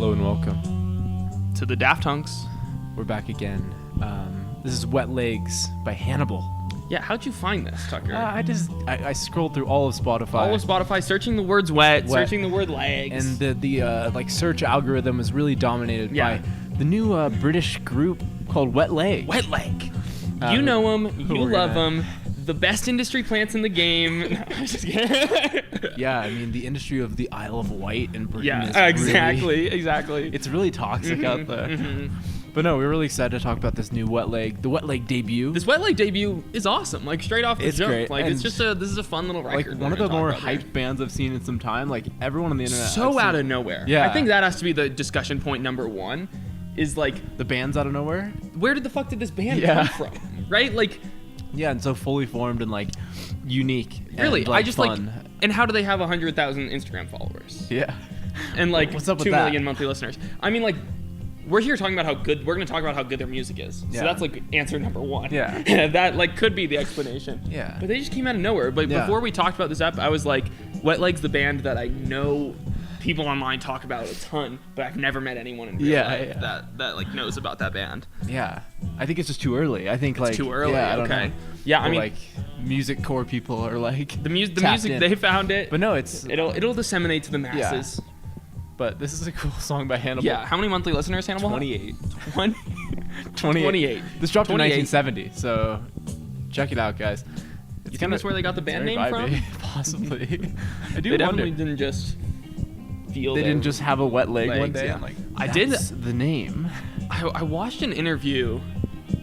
Hello and welcome to the Daft Hunks. We're back again. This is Wet Legs by Hannibal. Yeah, how'd you find this, Tucker? I scrolled through all of Spotify. All of Spotify, searching the words wet, searching the word legs. And the search algorithm is really dominated by the new British group called Wet Leg. Wet Leg. You know them, you love them. The best industry plants in the game. No, I'm just kidding. Yeah, I mean, the industry of the Isle of Wight in Britain is exactly. It's really toxic out there. Mm-hmm. But no, we're really excited to talk about this new the Wet Leg debut. This Wet Leg debut is awesome, like straight off the jump. Great. Like and this is a fun little record. Like one of the more hyped bands I've seen in some time. Like everyone on the internet. So out of nowhere. Yeah. I think that has to be the discussion point number one. Is like the band's out of nowhere. Where did the fuck did this band come from? Right? Like. Yeah, and so fully formed and like unique. Really, and, like, I just fun. like. And how do they have 100,000 Instagram followers? Yeah. And like what's up with 2 that? million monthly listeners. I mean, like, we're here talking about how good. We're going to talk about how good their music is. Yeah. So that's like answer number one. Yeah. That like could be the explanation. Yeah. But they just came out of nowhere. But before we talked about this app, I was like, Wet Leg's the band that I know people online talk about a ton, but I've never met anyone in real life that like knows about that band. Yeah. I think it's just too early. I think it's too early. Yeah, Okay. Yeah, I mean, like music core people are like the music they found it. But no, it'll disseminate to the masses. Yeah. But this is a cool song by Hannibal. Yeah. How many monthly listeners, Hannibal? 28. 28. This dropped in 1970, so check it out, guys. You think that's where they got the band name from? Possibly. I do they wonder. definitely didn't just feel. They didn't just have a wet leg one day. Yeah. I'm like, I did the name. I watched an interview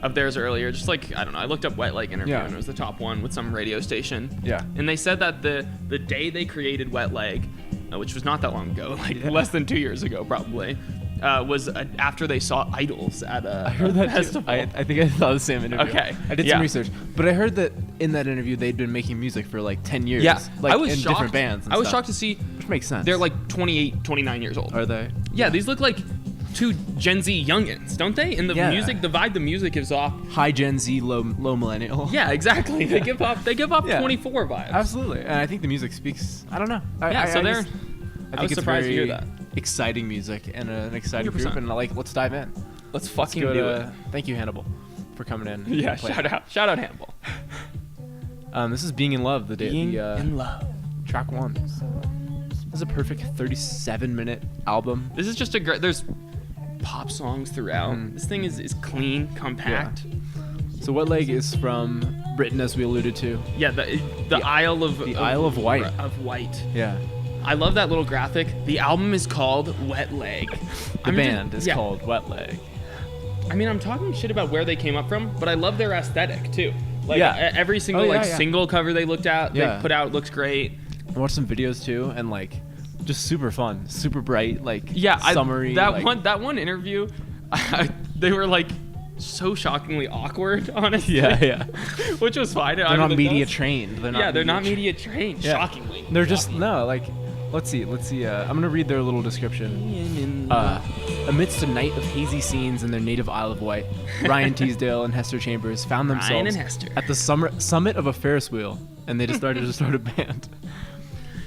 of theirs earlier, just like, I don't know, I looked up Wet Leg interview and it was the top one with some radio station. Yeah. And they said that the day they created Wet Leg, which was not that long ago, like less than 2 years ago probably, was after they saw Idols at a festival. I think I saw the same interview. Okay. I did some research, but I heard that in that interview they'd been making music for like 10 years. Yeah. Like I was in shocked. different bands and I was stuff, shocked to see. Which makes sense. They're like 28, 29 years old. Are they? Yeah, these look like two Gen Z youngins, don't they? And the music, the vibe the music gives off. High Gen Z, low millennial. Yeah, exactly. They give off 24 vibes. Absolutely. And I think the music speaks, I don't know. I was surprised to hear that. Exciting music and an exciting 100%. group, and let's dive in. Let's fucking do it. Thank you, Hannibal, for coming in. Yeah, shout out Hannibal. This is Being in Love, in Love. track 1. This is a perfect 37-minute album. This is just a great. There's pop songs throughout. This thing is clean, compact. Yeah. So Wet Leg is from Britain, as we alluded to. Yeah, the Isle of Wight. Of Wight. Yeah. I love that little graphic. The album is called Wet Leg. The band is called Wet Leg. I mean, I'm talking shit about where they came up from, but I love their aesthetic too. Like every single single cover they looked at, they put out looks great. I watched some videos too, and like just super fun, super bright, like summery. That one interview, they were like so shockingly awkward, honestly. Yeah. Which was fine. They're not media trained. They're not media trained. Yeah. Shockingly. They're just let's see. I'm gonna read their little description. Amidst a night of hazy scenes in their native Isle of Wight, Ryan Teasdale and Hester Chambers found themselves at the summit of a Ferris wheel, and they decided to start a band.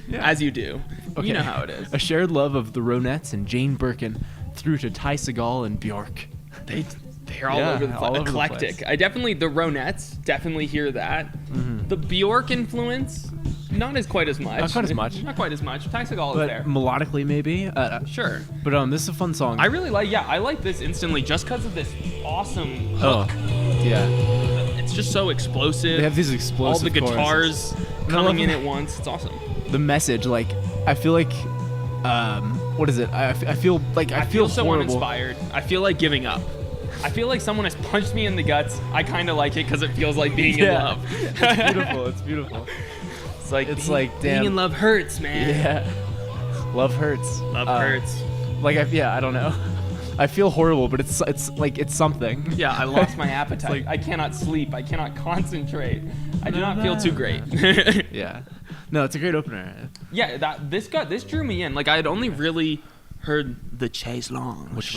Yeah. As you do. Okay. You know how it is. A shared love of the Ronettes and Jane Birkin through to Ty Segall and Bjork. They're all over the place. Eclectic. The Ronettes definitely hear that. Mm-hmm. The Bjork influence, not quite as much. Not quite as much. Ty Segall is there. Melodically, maybe. Sure. But this is a fun song. I really like this instantly just because of this awesome hook. Yeah. It's just so explosive. They have these explosive all the guitars coming in at once. It's awesome. The message, I feel like, what is it? I feel so horrible. uninspired. I feel like giving up. I feel like someone has punched me in the guts. I kind of like it because it feels like being in love. It's beautiful. It's like damn. Being in love hurts, man. Yeah. Love hurts. Love hurts. I don't know. I feel horrible, but it's something. Yeah, I lost my appetite. I cannot sleep. I cannot concentrate. I do not feel too great. Yeah. No, it's a great opener. Yeah, this drew me in. Like I had only really heard the Chaise Longue, which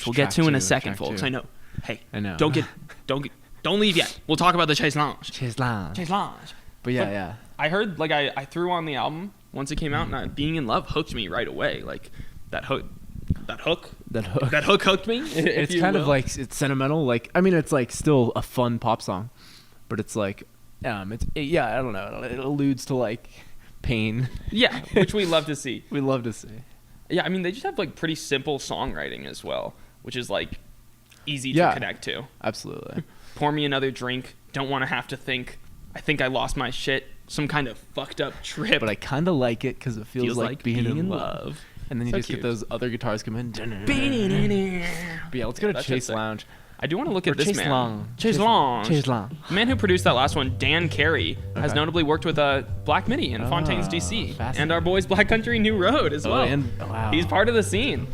we'll get to in a second, folks. I know. Hey, I know. Don't leave yet. We'll talk about the Chaise Longue. Chaise Longue. But yeah. I heard I threw on the album once it came out, and Being in Love hooked me right away. Like that hook. hook. That hook hooked me. It's kind of like, it's sentimental. Like, I mean, it's like still a fun pop song, but it's like, I don't know. It alludes to like pain. Yeah, which we love to see. We love to see. Yeah, I mean, they just have like pretty simple songwriting as well, which is like easy to connect to. Absolutely. Pour me another drink. Don't want to have to think. I think I lost my shit. Some kind of fucked up trip. But I kind of like it because it feels like being in love. And then you So just cute. get those other guitars come in. But yeah, let's go to Chaise Lounge. I do want to look at this Chaise man. Longue. Chaise Longue. Chaise Longue. The man who produced that last one, Dan Carey, has notably worked with Black Midi and Fontaine's DC. And our boys Black Country New Road as well. Wow. He's part of the scene.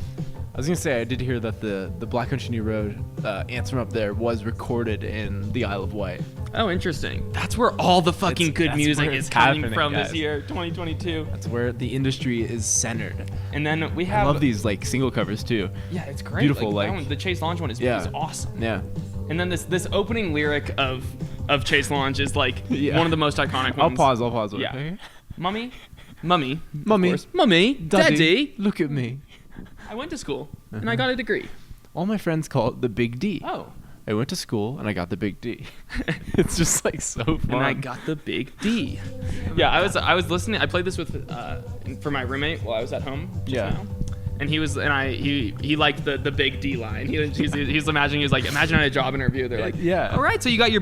I was going to say, I did hear that the Black Country New Road anthem up there was recorded in the Isle of Wight. Oh, interesting. That's where all the fucking good music is coming from guys. this year, 2022. That's where the industry is centered. And then we have... I love these like single covers too. Yeah, it's great. Beautiful. Like, that one, the Chaise Lounge one is awesome. Yeah. And then this opening lyric of Chaise Lounge is like one of the most iconic ones. I'll pause. Yeah. Mummy, Daddy, look at me. I went to school and I got a degree. All my friends call it the Big D. Oh. I went to school and I got the Big D. It's just like so fun. And I got the Big D. Yeah, I was listening. I played this with for my roommate while I was at home. Now. And he liked the Big D line. He's imagining, he was like, imagine at a job interview, they're like, all right, so you got the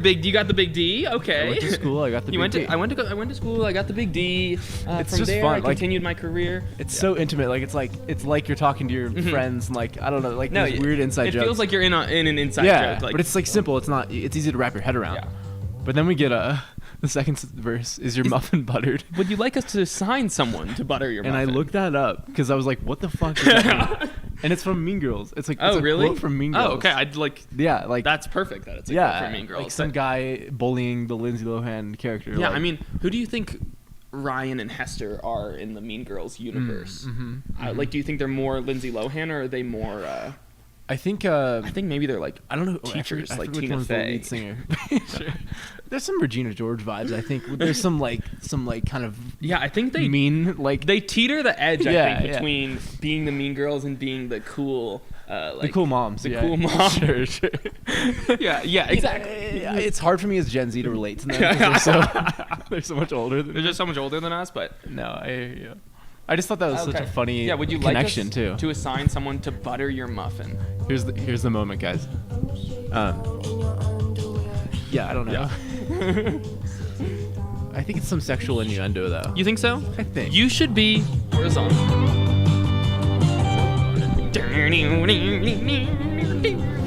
Big D, okay. I went to school, I got the Big D. I went to school, I got the Big D. It's from just there, fun. I continued my career. It's so intimate. Like it's like you're talking to your friends and like I don't know, like these weird inside jokes. It feels like you're in an inside joke. Like, but it's like simple. It's easy to wrap your head around. Yeah. But then we get the second verse is your muffin buttered. Would you like us to assign someone to butter your muffin? And I looked that up because I was like, what the fuck is that? And it's from Mean Girls. It's like it's a quote from Mean Girls. Oh, okay. I'd like that's perfect that it's a quote from Mean Girls. Like some guy bullying the Lindsay Lohan character. Yeah, like, I mean, who do you think Ryan and Hester are in the Mean Girls universe? Like, do you think they're more Lindsay Lohan or are they more? I think maybe they're like, I don't know, teachers I like forget Tina which one's Fey. the lead singer. Sure. There's some Regina George vibes. I think there's some kind of I think they mean like they teeter the edge. I think between being the Mean Girls and being the cool. The cool moms. Cool moms. Sure. Yeah, exactly. It's hard for me as Gen Z to relate to them. They're so much older. They're just so much older than us, but no, I just thought that was such a funny would you connection like us too. To assign someone to butter your muffin? Here's the moment, guys. I don't know. Yeah. I think it's some sexual innuendo though. You think so? I think. You should be horizontal.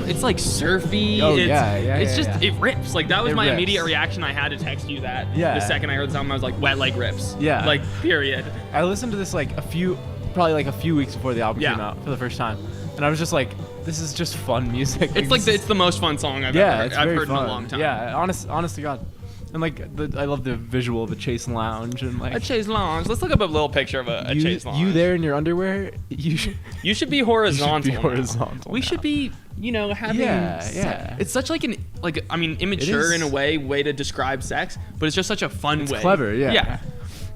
It's like surfy. Oh, it's just it rips. Like that was my rips. immediate reaction. I had to text you that. The second I heard the song, I was like, wet like rips. Yeah. Like period. I listened to this probably a few weeks before the album came out for the first time, and I was just like, this is just fun music. It's the most fun song I've ever heard in a long time. Yeah, honest to God. And like I love the visual of a Chaise Lounge and like a Chaise Lounge. Let's look up a little picture of a Chaise Lounge. You there in your underwear? You should be horizontal. We should be, having. Yeah. It's such like immature in a way to describe sex, but it's just such a fun way. It's clever. Yeah.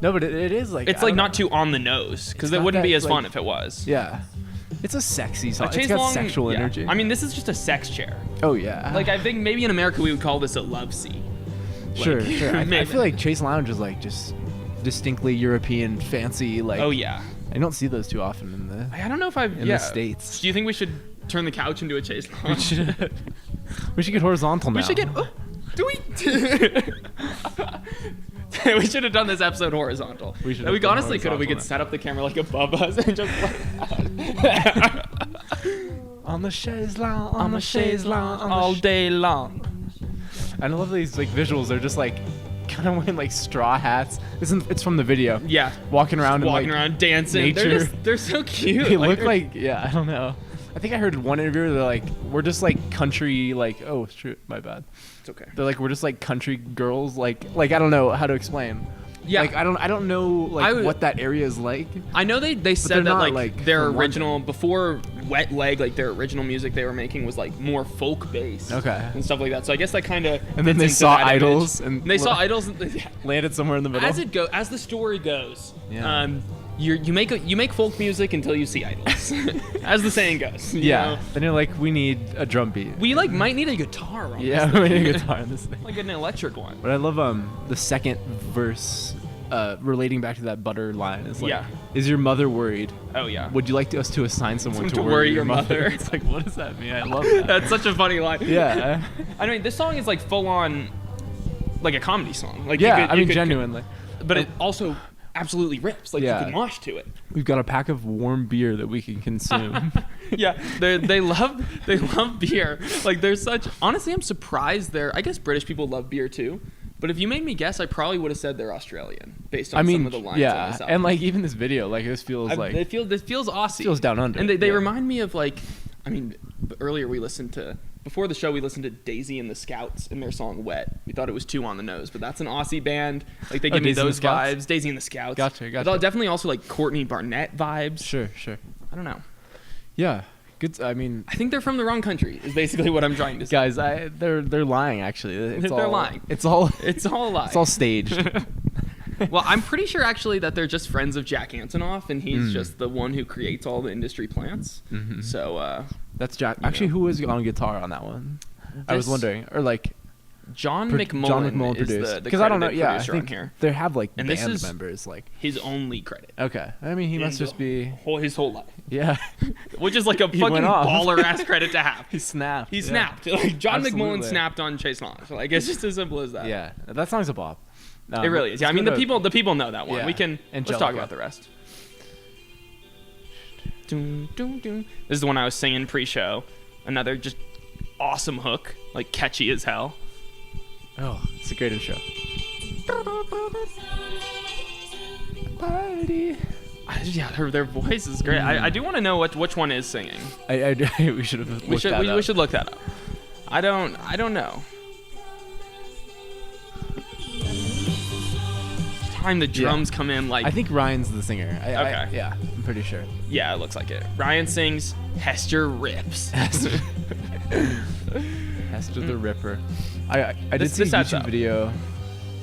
No, but it is like it's like not too on the nose because it wouldn't be as fun if it was. Yeah. It's a sexy song. It's got sexual energy. I mean, this is just a sex chair. Oh yeah. Like I think maybe in America we would call this a love seat. Sure. I feel like Chaise Lounge is like just distinctly European, fancy. Like, oh yeah, I don't see those too often in the. I don't know if I've in the States. Do you think we should turn the couch into a Chaise Lounge? We should get horizontal now. We should get. Do we? We should have done this episode horizontal. We honestly could have. We could set up the camera like above us and just like on the Chaise Lounge, all day long. And I love these like visuals. They're just like kind of wearing like straw hats. It's from the video. Yeah. Walking around dancing. Nature. They're so cute. They look like I don't know. I think I heard one interview. They're like, we're just like country. Like, oh, shoot, my bad. It's okay. They're like, we're just like country girls. Like I don't know how to explain. Yeah. Like I don't know what that area is like. I know they said that like their original before Wet Leg, like their original music they were making was like more folk based. Okay. And stuff like that. So I guess that kind of. And then they saw Idols they saw Idols and landed somewhere in the middle. As the story goes. Yeah. You make folk music until you see Idols, as the saying goes. You know? Then you're like, we need a drum beat. We like might need a guitar. On yeah, this we thing. need a guitar on this thing. Like an electric one. But I love the second verse, relating back to that butter line. Is like, is your mother worried? Oh yeah. Would you like us to assign someone to worry your mother? It's like, what does that mean? I love that. That's such a funny line. Yeah. I mean, this song is like full on, like a comedy song. Like genuinely. But it also absolutely rips. Like you can mosh to it. We've got a pack of warm beer that we can consume. Yeah, they love beer. Like they're such. Honestly, I'm surprised I guess British people love beer too. But if you made me guess, I probably would have said they're Australian based on some of the lines. Yeah, on this album. and like even this video, like this feels like this feels Aussie. Feels down under. And they remind me of like, I mean, earlier before the show we listened to Daisy and the Scouts and their song Wet. We thought it was too on the nose, but that's an Aussie band. Like they give me those vibes. Daisy and the Scouts. Gotcha. I thought definitely also like Courtney Barnett vibes. Sure. I don't know. Yeah. Good. I mean, I think they're from the wrong country. Is basically what I'm trying to say. Guys, they're lying. Actually, they're lying. It's all a lie. It's all staged. Well, I'm pretty sure actually that they're just friends of Jack Antonoff, and he's just the one who creates all the industry plants. Mm-hmm. So that's Jack. Actually, who was on guitar on that one? I was wondering, or like John McMullen is produced. Because I don't know. Yeah, I think think they have like and band members. Like his only credit. Okay, I mean he must just be his whole life. Yeah, which is like a fucking baller ass credit to have. He snapped. Like John McMullen snapped on Chaise Longue. Like it's just as simple as that. Yeah, that song's a bop. It really is. Yeah, I mean the people know that one. Yeah. We can Angelica. Let's talk about the rest. This is the one I was singing pre-show. Another just awesome hook, like catchy as hell. Oh, it's a great intro. Party. Yeah, their voice is great. I do want to know which one is singing. We should have. We should look that up. I don't know. Time the drums come in like. I think Ryan's the singer. Okay. Yeah, I'm pretty sure. Yeah, it looks like it. Ryan sings. Hester rips. Hester the Ripper. I did see a YouTube video.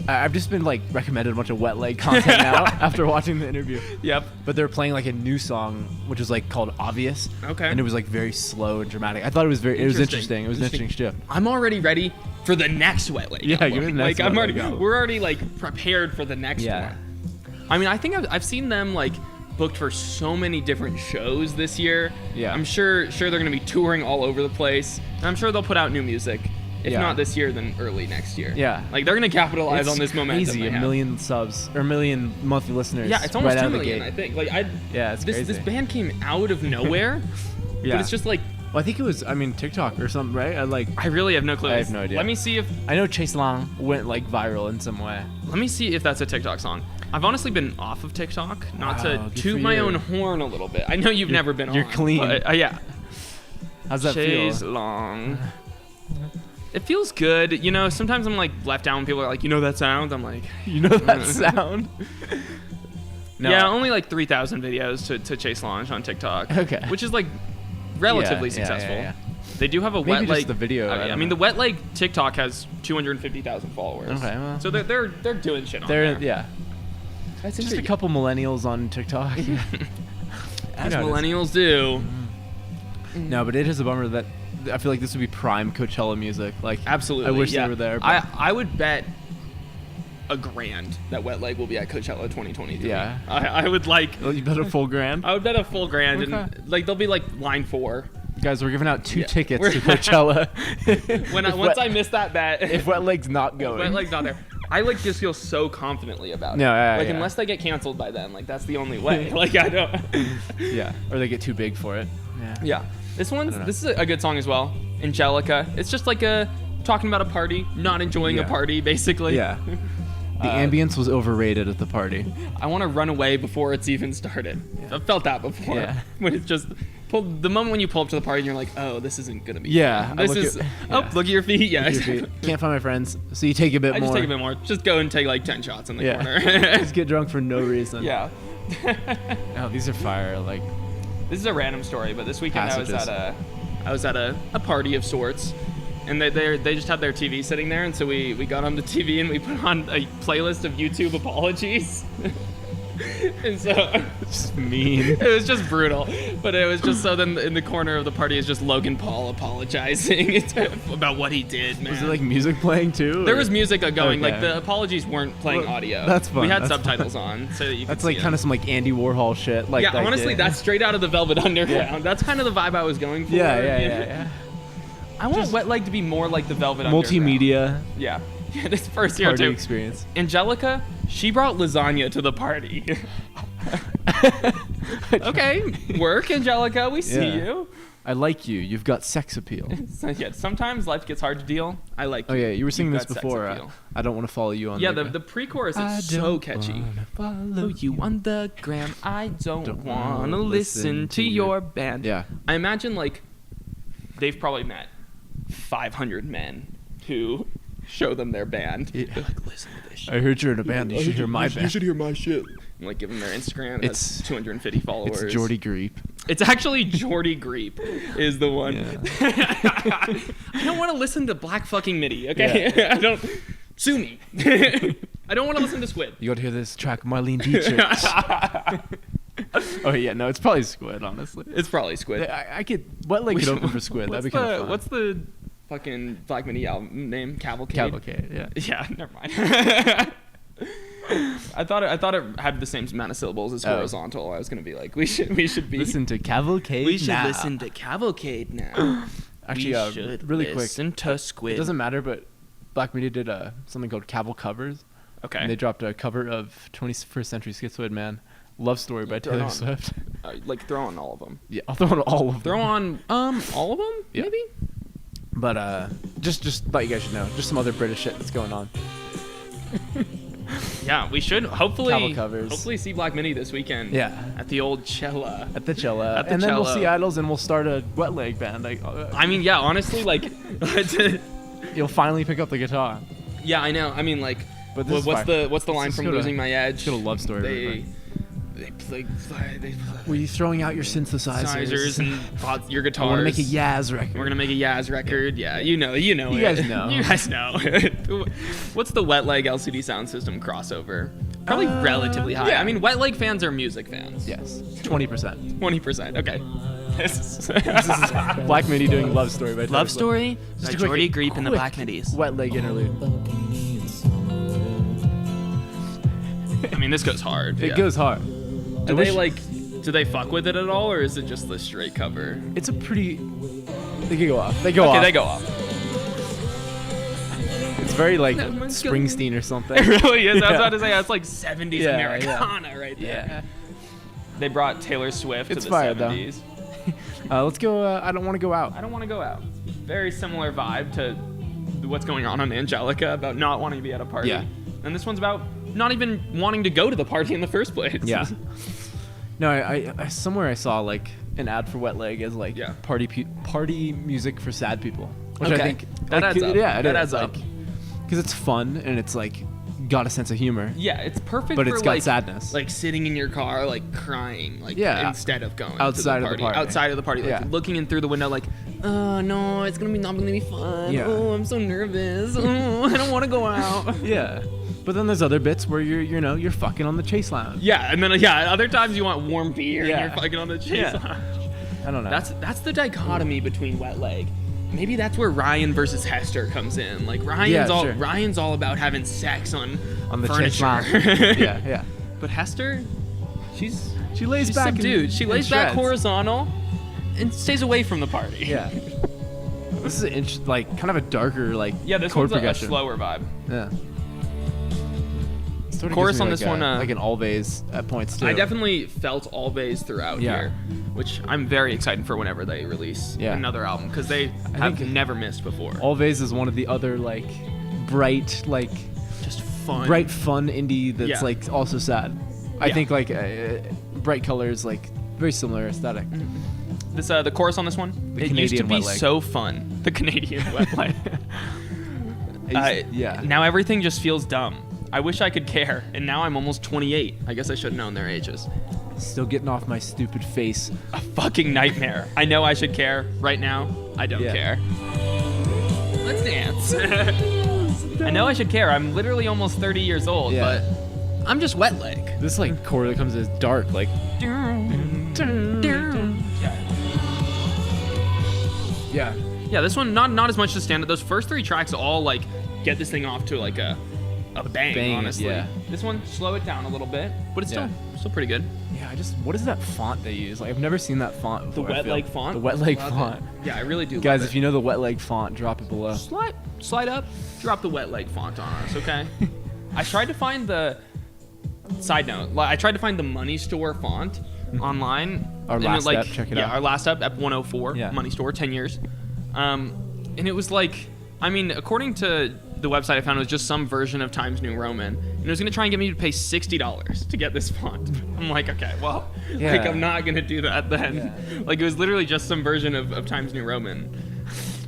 I've just been like recommended a bunch of Wet Leg content now after watching the interview. Yep. But they're playing like a new song, which is like called Obvious. Okay. And it was like very slow and dramatic. I thought it was interesting. It was an interesting shift. I'm already ready for the next Wet Leg. Yeah, give me the next one. We're already like prepared for the next one. I mean, I think I've seen them like booked for so many different shows this year. Yeah. I'm sure they're gonna be touring all over the place. And I'm sure they'll put out new music. If not this year, then early next year. Yeah. Like they're gonna capitalize on this momentum. It's crazy, a million subs or a million monthly listeners. Yeah, it's almost right 2 out million, of the gate. I think. Like it's crazy. This band came out of nowhere. Yeah. But it's just like. Well, I think it was, TikTok or something, right? I really have no clue. I have no idea. Let me see if. I know Chaise Longue went like viral in some way. Let me see if that's a TikTok song. I've honestly been off of TikTok, not to toot my own horn a little bit. I know you're never been on. You're clean. But, yeah. How's that Chaise feel? Longue. It feels good. You know, sometimes I'm like left down when people are like, you know that sound? I'm like, you know that sound? No. Yeah, only like 3,000 videos to Chaise Longue on TikTok. Okay. Which is like relatively successful. Yeah. They do have a Maybe Wet just Leg. the video. I mean, the Wet Leg TikTok has 250,000 followers. Okay. Well, so they're doing shit on there. Yeah. That's just a couple millennials on TikTok. As millennials do. No, but it is a bummer that I feel like this would be prime Coachella music. Like, absolutely. I wish they were there. But I would bet $1,000 that Wet Leg will be at Coachella 2023. Yeah. I would like. Well, you bet a full grand. I would bet a full grand, Okay. and like they'll be like line 4. Guys, we're giving out 2 tickets to Coachella. Once I miss that bet, if Wet Leg's not going, Wet Leg's not there. I like just feel so confidently about it. No, unless they get canceled by then, like that's the only way. Like I don't. Yeah, or they get too big for it. Yeah. This is a good song as well. Angelica. It's just like talking about a party, not enjoying a party, basically. Yeah. The ambience was overrated at the party. I want to run away before it's even started. Yeah. I've felt that before. Yeah. When it's just the moment when you pull up to the party and you're like, oh, this isn't gonna be. Yeah. Fun. Look at your feet. Yeah. Exactly. Can't find my friends, so you take a bit more. Just take a bit more. Just go and take like 10 shots in the corner. Just get drunk for no reason. Yeah. Oh, these are fire. Like, This is a random story, but this weekend Passages. I was at a party of sorts, and they just had their TV sitting there, and so we got on the TV and we put on a playlist of YouTube apologies. And so Just mean. it was just brutal, but it was just so then in the corner of the party is just Logan Paul apologizing about what he did, man. Was it like music playing too? There or- was music going, Okay. like the apologies weren't playing Well, audio. that's fun, We had that's subtitles on, so that you could That's see like it. kind of some like Andy Warhol shit. Like Yeah, that honestly, kid. that's straight out of the Velvet Underground. Yeah. That's kind of the vibe I was going for. Yeah. I want Wet Leg to be more like the Velvet Underground. Multimedia Yeah. Yeah, this first year party too. experience. Angelica, she brought lasagna to the party. Okay, work, Angelica. We see Yeah. you. I like you. You've got sex appeal. So, yeah, sometimes life gets hard to deal. I like Oh you. yeah, you were singing You've this got sex before. appeal. I don't want to follow you on. Yeah, the the pre-chorus I is so don't catchy. wanna follow You on the gram, I don't Don't wanna wanna listen listen to to your your- band. Yeah. I imagine like they've probably met 500 men who show them their band. Yeah. They're like, listen to this shit. I heard you're in a band. You should hear my band. hear my shit. And like give them their Instagram. It's It's- 250 followers. It's Jordy Greep. It's actually Jordy Greep is the one. Yeah. I don't want to listen to Black fucking MIDI, okay? I don't. Sue me. I don't want to listen to Squid. You got to hear this track, Marlene Dietrich. Oh yeah, no, it's probably Squid, honestly. It's probably Squid. I could Wet Leg could open for Squid. That'd be kind of fun. What's the fucking Black MIDI album name? Cavalcade? Cavalcade? Yeah. Yeah, never mind. I thought it had the same amount of syllables as Oh. horizontal. I was gonna be like, we should be Listen to Cavalcade. we should now. listen to Cavalcade now. Actually, we should really quick. listen to Squid. It doesn't matter, but Black Media did something called Caval Covers. Okay. And they dropped a cover of 21st Century Schizoid Man, Love Story by Throw it Taylor on. Swift. Like throw on all of them. Yeah, I'll throw on all of them. Throw on all of them, Yeah. maybe. But just thought you guys should know. Just some other British shit that's going on. Yeah, we should hopefully Caval covers. hopefully see Black Midi this weekend. Yeah. At the old Cella. At the Cella. At the And then we'll Cello. see Idols and we'll start a Wet Leg band. Like, I mean, yeah, honestly, like, you'll finally pick up the guitar. yeah, I know. I mean, like, But this is what's fine. the line Let's from go to- Losing My Edge? let's go to Love Story They really play Were you throwing out your synthesizers? synthesizers and bought your I guitars. want to make a Yaz record. We're gonna make a Yaz record. Yeah, you know You it. guys know. You guys know. What's the Wet Leg LCD Sound System crossover? Probably relatively high. yeah. I mean, Wet Leg fans are music fans. Yes. 20%. 20%. Okay. This is Black Midi doing Love Story by Taylor Love Swift. Story Just by a quick- Jordy Greep and the quick Black Midis. Wet Leg interlude. I mean, this goes hard. It yeah. goes hard. Do they fuck with it at all, or is it just the straight cover? It's a pretty. They could go off. They go off. Okay, they go off. It's very like That one's Springsteen or something. It really is. I was Yeah. about to say it's like 70s Yeah, Americana right there. Yeah. They brought Taylor Swift It's to the fire, though. 70s. Let's go. I don't want to go out. I don't want to go out. Very similar vibe to what's going on Angelica about not wanting to be at a party. Yeah. And this one's about not even wanting to go to the party in the first place. Yeah. No, I somewhere I saw like an ad for Wet Leg as like Yeah. party music for sad people, which I Okay. think That like, adds up. Yeah, That adds up. because it's fun and it's like got a sense of humor. Yeah, it's perfect But for it's got like, sadness. like sitting in your car, like crying, like Yeah. instead of going Outside to of the the party. party. Outside of the party, like Yeah. looking in through the window, like, oh no, it's not gonna be fun. Yeah. Oh, I'm so nervous. Oh, I don't want to go out. Yeah, but then there's other bits where you're fucking on the Chaise Lounge. Yeah, and then other times you want warm beer Yeah. and you're fucking on the Chaise Yeah. Lounge. I don't know. That's the dichotomy between Wet Leg. Maybe that's where Ryan versus Hester comes in. Like Ryan's all about having sex on the Chaise furniture. Lounge. Yeah. But Hester, she lays back and- dude. She and lays back shreds. horizontal and stays away from the party. Yeah. This is like kind of a darker like Yeah, this chord one's a progression. slower vibe. Yeah. Sort of Chorus gives me on like this one, like an Always at points too. I definitely felt Always throughout Yeah. here, which I'm very excited for whenever they release Yeah. another album because they have think- never missed before. Always is one of the other like bright Just fun. fun indie that's Yeah. like also sad. I Yeah. think like Bright Colors like very similar aesthetic. This the chorus on this one. The It used to Canadian be Wet Leg. so fun. The Canadian Wet Leg. Yeah. Now everything just feels dumb. I wish I could care, and now I'm almost 28. I guess I should have known their ages. Still getting off my stupid face. A fucking nightmare. I know I should care. Right now, I don't care. Let's dance. I know I should care. I'm literally almost 30 years old, but I'm just wet leg. This like chord that comes as dark, like. Yeah, this one not as much to stand. Those first 3 tracks all like get this thing off to like a bang, honestly. Yeah. This one, slow it down a little bit, but it's still pretty good. Yeah, what is that font they use? Like, I've never seen that font before. The wet leg font? The wet leg font. Yeah, I really do. Guys, if you know the wet leg font, drop it below. Slide up, drop the wet leg font on us, okay? I tried to find the side note. I tried to find the Money Store font online. Our last step, check it out. Yeah, our last step, Ep 104, Money Store, 10 years. And it was like, I mean, according to the website I found, it was just some version of Times New Roman. And it was going to try and get me to pay $60 to get this font. I'm like, okay, well, like, I'm not going to do that then. Yeah. Like, it was literally just some version of Times New Roman.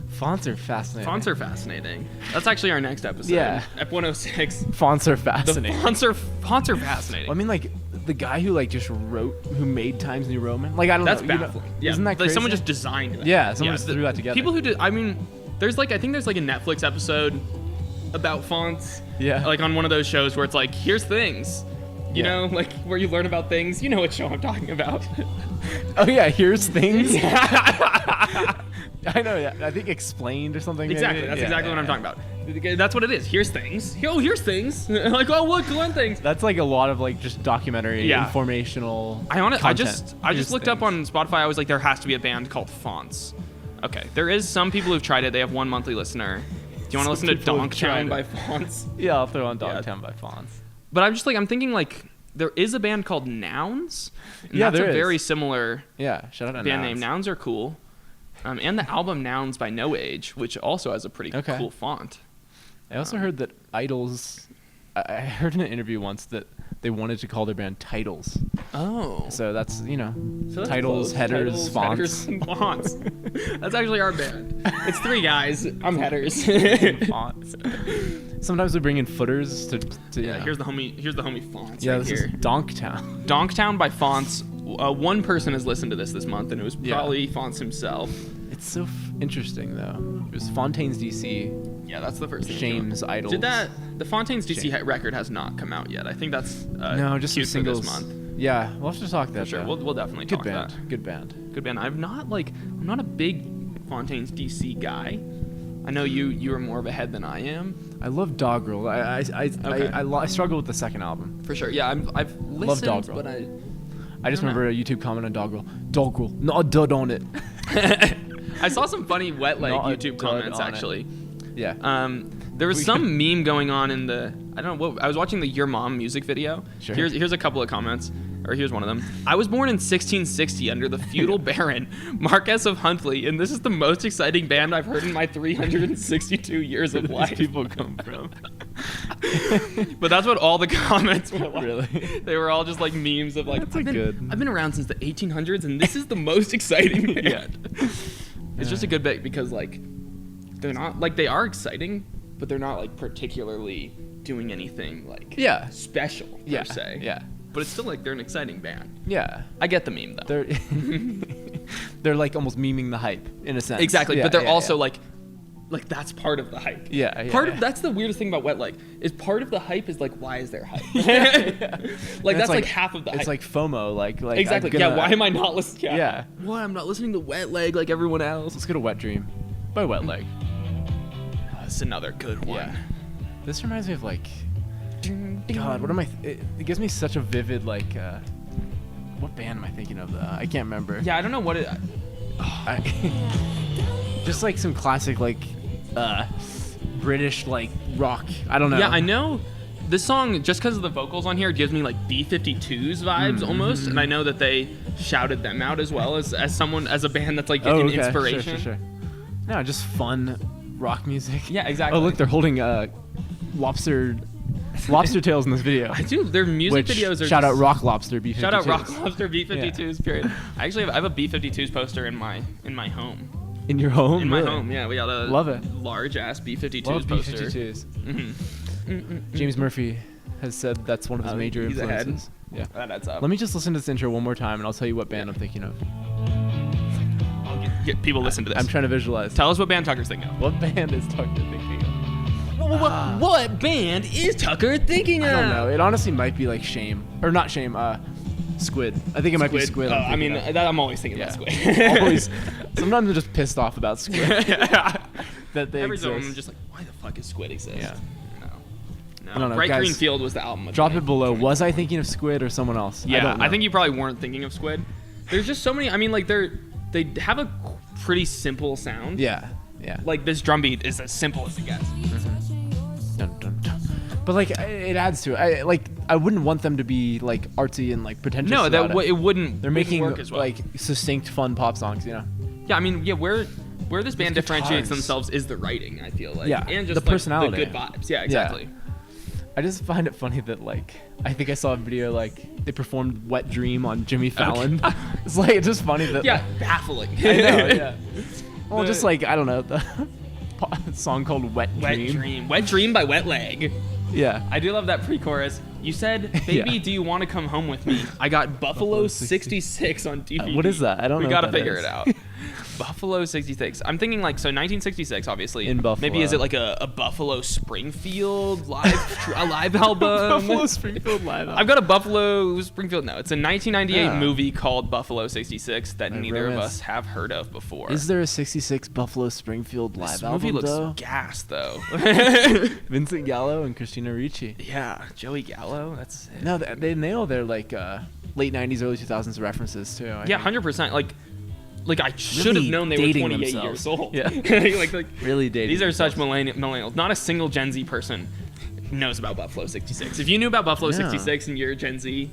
Fonts are fascinating. That's actually our next episode. Yeah. Ep 106. Fonts are fascinating. The fonts are fascinating. Well, I mean, like, the guy who like just who made Times New Roman, like, I don't know. That's baffling. Yeah. Isn't that crazy? Like, someone just designed that. Yeah, someone just threw that together. People who did, I mean, I think there's like a Netflix episode about fonts. Yeah. Like on one of those shows where it's like, here's things. You know, like where you learn about things. You know what show I'm talking about. Oh yeah, here's things. I know, yeah. I think Explained or something. Exactly. Maybe. That's exactly what I'm talking about. That's what it is. Here's things. Here's things. Like, oh, look, learn things. That's like a lot of like just documentary, informational. I just looked up on Spotify. I was like, there has to be a band called Fonts. Okay, there is some people who've tried it. They have 1 monthly listener. Do you want to listen to Donktown by Fonts? Yeah, I'll throw on Donktown by Fonts. But I'm thinking like, there is a band called Nouns. And yeah, that's a very similar shout out to band name. Nouns are cool. And the album Nouns by No Age, which also has a pretty cool font. I also heard that Idols, I heard in an interview once that they wanted to call their band Titles. Oh. So that's, Titles, headers, fonts. And fonts. That's actually our band. It's 3 guys. I'm headers. Fonts. Sometimes we bring in footers to here's the homie Fonts right this here. Is Donktown. Donktown by Fonts. One person has listened to this month, and it was probably Fonts himself. It's so interesting, though. It was Fontaines DC. Yeah, that's the first thing. Shame's Idols. The Fontaines DC record has not come out yet. I think that's just cute some singles for this month. Yeah, we'll have to talk that. For sure, we'll definitely talk that. Good band. I'm not a big Fontaines DC guy. I know you are more of a head than I am. I love Doggerel. I struggle with the second album. For sure, yeah. I've listened, love Doggerel. But I just remember a YouTube comment on Doggerel. Doggerel, not a dud on it. I saw some funny wet leg YouTube comments actually. Yeah. There was some meme going on in the I was watching the Your Mom music video. Sure. Here's a couple of comments. Or here's one of them. I was born in 1660 under the feudal baron, Marquess of Huntley, and this is the most exciting band I've heard in my 362 years of life. People come from. But that's what all the comments were like. Really? They were all just like memes of like, I've been around since the 1800s, and this is the most exciting band. It's just a good bit because like, they're not like, they are exciting, but they're not like particularly doing anything like special per se. Yeah. But it's still like they're an exciting band. Yeah. I get the meme though. They're like almost memeing the hype in a sense. Exactly. Yeah, but they're also like that's part of the hype. That's the weirdest thing about Wet Leg is part of the hype is like, why is there hype? Like that's like half of the hype. It's like FOMO, like exactly. Why am I not listening? Yeah. Why I'm not listening to Wet Leg like everyone else? Let's go to Wet Dream by Wet Leg. That's another good one. Yeah. This reminds me of like, God, what am I? It gives me such a vivid like. What band am I thinking of? I can't remember. Yeah, I don't know what it. Just like some classic like British like rock. I don't know. Yeah, I know. This song, just because of the vocals on here, gives me like B-52s vibes almost, and I know that they shouted them out as well as a band that's like an inspiration. Sure. No, just fun rock music. Yeah, exactly. Oh look, they're holding lobster tails in this video. I do. Their music videos are shout out Rock Lobster B-52s. Shout out Rock Lobster B-52s. Period. I actually have a B-52s poster in my home. In your home? In my home, yeah. We got a love it large ass B-52s love poster. B-52s. James Murphy has said that's one of his major he's influences. ahead. Yeah. That adds up. Let me just listen to this intro one more time, and I'll tell you what band I'm thinking of. Get people listen to this. I'm trying to visualize. Tell us what band Tucker's thinking of. What band is Tucker thinking of? What band is Tucker thinking of? I don't know. It honestly might be like Shame. Or not Shame, Squid. I think it might be Squid. I'm always thinking about Squid. Always. Sometimes I'm just pissed off about Squid. That they Every exist. time I'm just like, why the fuck is Squid exist? Yeah. No. I don't know, Bright guys, Green Field was the album. Of Drop it below. Was I thinking of Squid or someone else? Yeah, I think you probably weren't thinking of Squid. There's just so many. I mean, like they have a pretty simple sound. Yeah. Like this drum beat is as simple as it gets. Dun, dun, dun. But like it adds to it. I wouldn't want them to be like artsy and like pretentious. No, about it wouldn't. They're making work as well. like succinct, fun pop songs. You know. Yeah, I mean, where this band These differentiates guitars. themselves is the writing. I feel like. Yeah, And just the personality. the good vibes. Yeah, exactly. Yeah. I just find it funny that like I think I saw a video like they performed "Wet Dream" on Jimmy Fallon. It's just funny that. Yeah, baffling. I know. Yeah. Well, just like I don't know the song called "Wet Dream." Wet Dream by Wet Leg. Yeah. I do love that pre-chorus. You said, "Baby, Yeah. do you want to come home with me?" I got Buffalo 66 on DVD. What is that? I don't know. We gotta what that figure is. it out. Buffalo 66. I'm thinking like 1966, obviously. In Buffalo. Maybe is it like a Buffalo Springfield live album? Buffalo Springfield live album. I've got a Buffalo Springfield. No, it's a 1998 Yeah. movie called Buffalo 66 that neither of romance. us have heard of before. Is there a '66 Buffalo Springfield live This album movie looks though? gas though. Vincent Gallo and Christina Ricci. Yeah, Joey Gallo. That's it. No, they nail their like late '90s, early 2000s references too. I Yeah, think. 100%. Like I should have known they were dating 28 themselves. years old. Yeah. like Really dating. these are such themselves. millennials. Not a single Gen Z person knows about Buffalo 66. If you knew about Buffalo Yeah. 66 and you're Gen Z,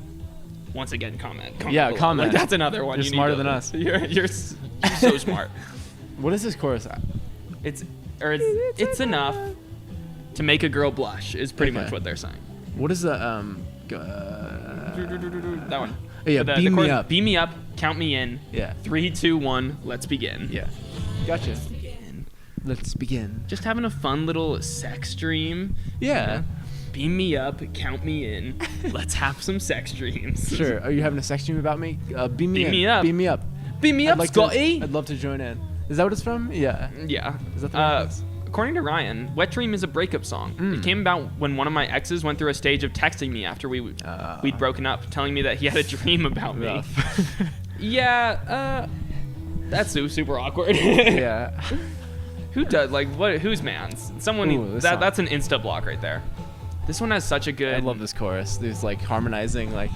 once again, comment. Yeah, below. comment. Like, that's another one. You're you smarter need to, than us. You're so smart. What is this chorus? It's enough to make a girl blush is pretty Okay. much what they're saying. What is the That one. Oh, yeah, The beam me chorus, up. Beam me up. Count me in. Yeah. 3, 2, 1. Let's begin. Yeah. Gotcha. Let's begin. Just having a fun little sex dream. Yeah. Beam me up, count me in. Let's have some sex dreams. Sure. Are you having a sex dream about me? Beam me Beam in. me up. Beam me up. Beam me I'd up, like Scotty. I'd love to join in. Is that what it's from? Yeah. Yeah. Is that the one? According to Ryan, Wet Dream is a breakup song. It came about when one of my exes went through a stage of texting me after we'd broken up, telling me that he had a dream about me. Yeah, that's super awkward. Yeah. Who does whose man's? Someone Ooh, this song. that's an insta block right there. This one has such a good. I love this chorus. There's like harmonizing like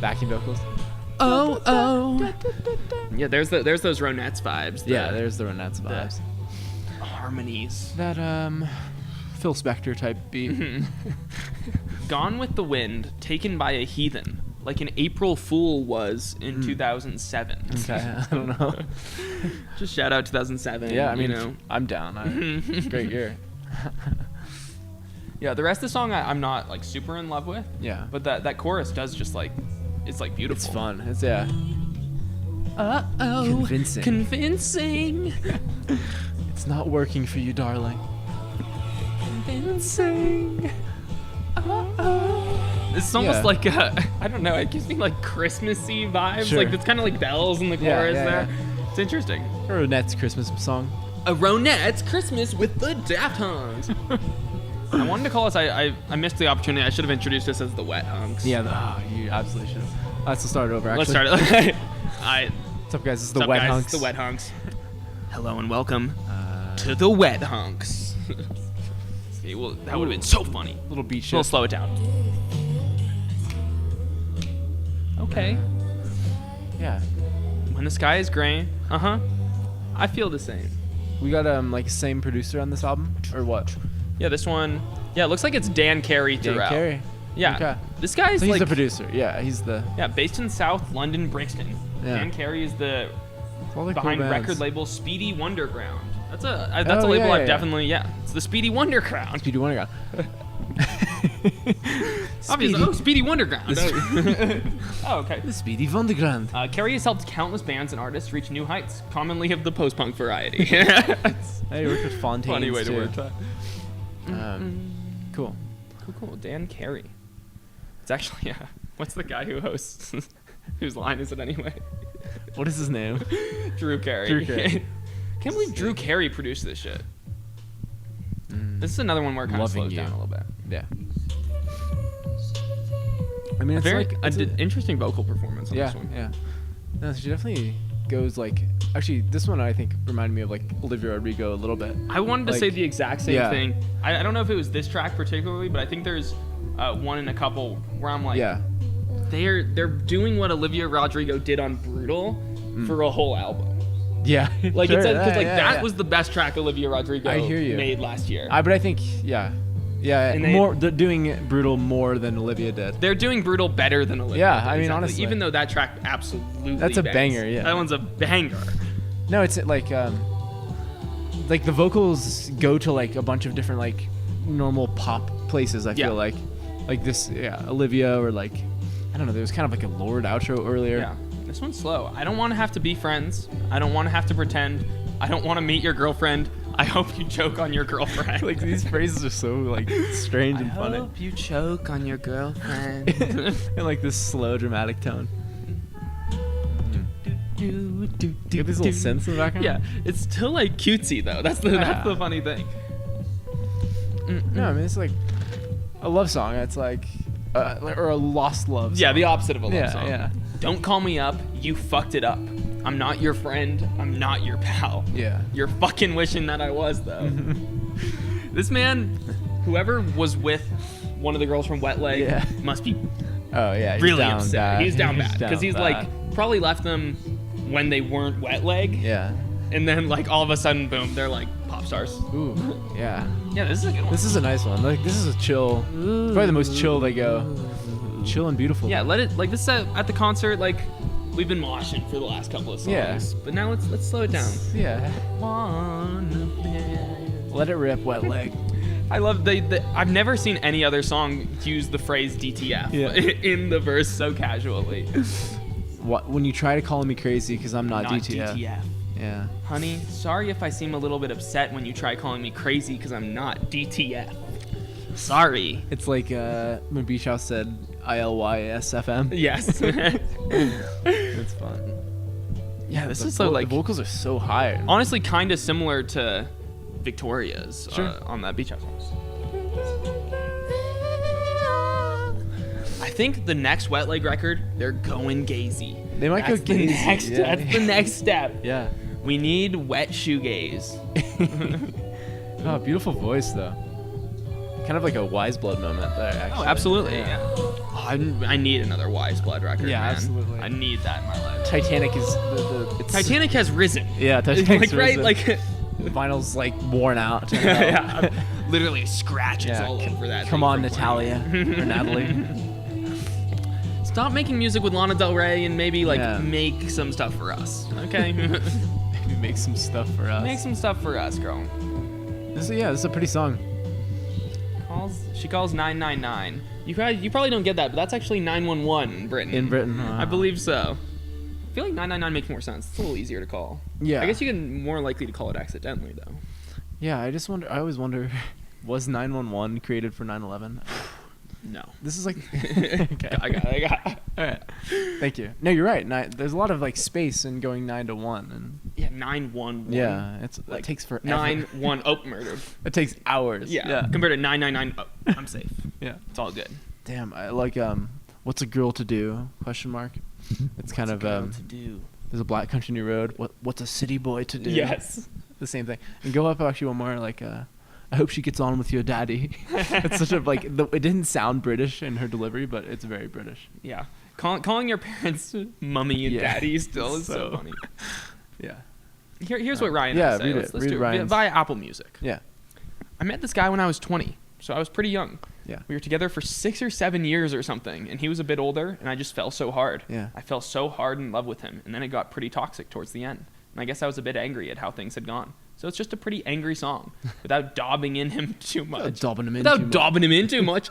backing vocals. Oh. Yeah, there's those Ronettes vibes. Yeah, there's the Ronettes vibes. Harmonies. That Phil Spector type beat. Gone with the Wind, taken by a heathen, like an April Fool was in 2007. Okay, I don't know. Just shout out 2007. Yeah, I mean, you know. I'm down. Great year. Yeah, the rest of the song I'm not like super in love with. Yeah. But that chorus does just like it's like beautiful. It's fun. It's yeah. Uh-oh. Convincing. Convincing. It's not working for you, darling. Convincing. This is almost Yeah. like I don't know. It gives me like Christmassy vibes. Sure. Like it's kind of like bells in the Yeah, chorus yeah, there. yeah. It's interesting. Ronette's Christmas song. A Ronettes Christmas with the Daft Hunks. I wanted to call us. I missed the opportunity. I should have introduced us as the Wet Hunks. Yeah, you absolutely should have. Let's start over. Actually. Let's start it. Alright. What's up, guys? This is the What's up, Wet guys? Hunks. It's the Wet Hunks. Hello and welcome to the Wet Hunks. See, well, that would have been so funny. Little beat We'll shift. slow it down. Okay. Yeah. When the sky is gray. I feel the same. We got like same producer on this album or what? Yeah, this one. Yeah, it looks like it's Dan Carey Dan throughout. Carey. Yeah. Okay. This guy's So he's like the producer. Yeah, he's the. yeah, based in South London, Brixton. Yeah. Dan Carey is the All the behind cool bands. record label Speedy Wonderground. That's a Oh, label yeah, I've yeah. definitely It's the Speedy Wonderground. Speedy Wonderground. Obviously, Speedy Wonderground. Oh, okay. The Speedy Wonderground. Carey has helped countless bands and artists reach new heights, commonly of the post-punk variety. Hey, worked with Fontaines Funny way to too. word that. Cool. Cool. Dan Carey. It's actually, what's the guy who hosts? Whose line is it anyway? What is his name? Drew Carey. Can't believe Drew Carey produced this shit. This is another one where it kind of slows down a little bit. Yeah. I mean, it's interesting vocal performance on this one. Yeah. No, she definitely goes like. Actually, this one I think reminded me of like Olivia Rodrigo a little bit. I wanted to say the exact same thing. I don't know if it was this track particularly, but I think there's one in a couple where I'm like, they're doing what Olivia Rodrigo did on Brutal for a whole album. Yeah, like sure, that was the best track Olivia Rodrigo made last year. But I think and they're doing Brutal more than Olivia did. They're doing Brutal better than Olivia. Yeah, I mean honestly, even though that track absolutely that's a bangs. Banger. Yeah, that one's a banger. No, it's like the vocals go to like a bunch of different like normal pop places. I feel like this Olivia or like I don't know. There was kind of like a Lorde outro earlier. Yeah. This one's slow. I don't want to have to be friends. I don't want to have to pretend. I don't want to meet your girlfriend. I hope you choke on your girlfriend. Like these phrases are so like strange and funny. I hope you choke on your girlfriend. And like this slow dramatic tone. Get these little synths in the background. Yeah, it's still like cutesy though. That's the funny thing. No, I mean it's like a love song. It's like or a lost love song. Yeah, the opposite of a love song. Yeah. Don't call me up. You fucked it up. I'm not your friend. I'm not your pal. Yeah. You're fucking wishing that I was, though. This man, whoever was with one of the girls from Wet Leg, must be really upset. Bad. He's down bad. Because he's like, probably left them when they weren't Wet Leg. Yeah. And then, like, all of a sudden, boom, they're like pop stars. Ooh. Yeah. Yeah, this is a good one. This is a nice one. Like, this is a chill. Probably the most chill they go. Chill and beautiful. Yeah, let it, like, this at the concert, like, we've been moshing for the last couple of songs. Yeah. But now let's slow it down. Yeah. Let it rip, Wet Leg. I love I've never seen any other song use the phrase DTF in the verse so casually. What when you try to call me crazy because I'm not DTF. Yeah. Honey, sorry if I seem a little bit upset when you try calling me crazy because I'm not DTF. Sorry. It's like when Beach House said ILYSFM. Yes. It's fun. Yeah, this is so like the vocals are so high. Honestly, kind of similar to Victoria's on that Beach House song. I think the next Wet Leg record, they're going gazy. They might go gazy. That's the next step. Yeah. We need wet shoegaze. Oh, beautiful voice though. Kind of like a Wise Blood moment there, actually. Oh, absolutely. Yeah. Oh, I need another Wise Blood record. Yeah, man. absolutely. I need that in my life. Titanic is Titanic has risen. Yeah, Titanic's like, right? risen. Like vinyl's like worn out. Yeah, literally scratches all over that. Come on, Natalia or Natalie. Stop making music with Lana Del Rey and maybe make some stuff for us. Okay. Maybe make some stuff for us. Make some stuff for us, girl. This is a pretty song. She calls 999. You probably don't get that, but that's actually 911 in Britain. In Britain, I believe so. I feel like 999 makes more sense. It's a little easier to call. Yeah. I guess you can more likely to call it accidentally though. Yeah, I always wonder, was 911 created for 9/11? No. This is like okay. I got it. All right. Thank you. No, you're right. There's a lot of like space in going 9 to 1 and 911. Yeah, it takes forever. 9-1 murdered. It takes hours. Yeah. Compared to 999. Oh, I'm safe. Yeah. It's all good. Damn, I like what's a girl to do? ? It's kind of to do? There's a Black Country New Road. What's a city boy to do? Yes. The same thing. And go up actually one more like I hope she gets on with your daddy. It's such a like it didn't sound British in her delivery, but it's very British. Yeah. Calling your parents mummy and daddy still is so funny. Yeah. Here's what Ryan has to say. Let's do it via Apple Music. Yeah. I met this guy when I was 20, so I was pretty young. Yeah. We were together for 6 or 7 years or something, and he was a bit older, and I just fell so hard. Yeah. I fell so hard in love with him, and then it got pretty toxic towards the end. And I guess I was a bit angry at how things had gone. So it's just a pretty angry song without daubing in him too much. Without daubing him in too much.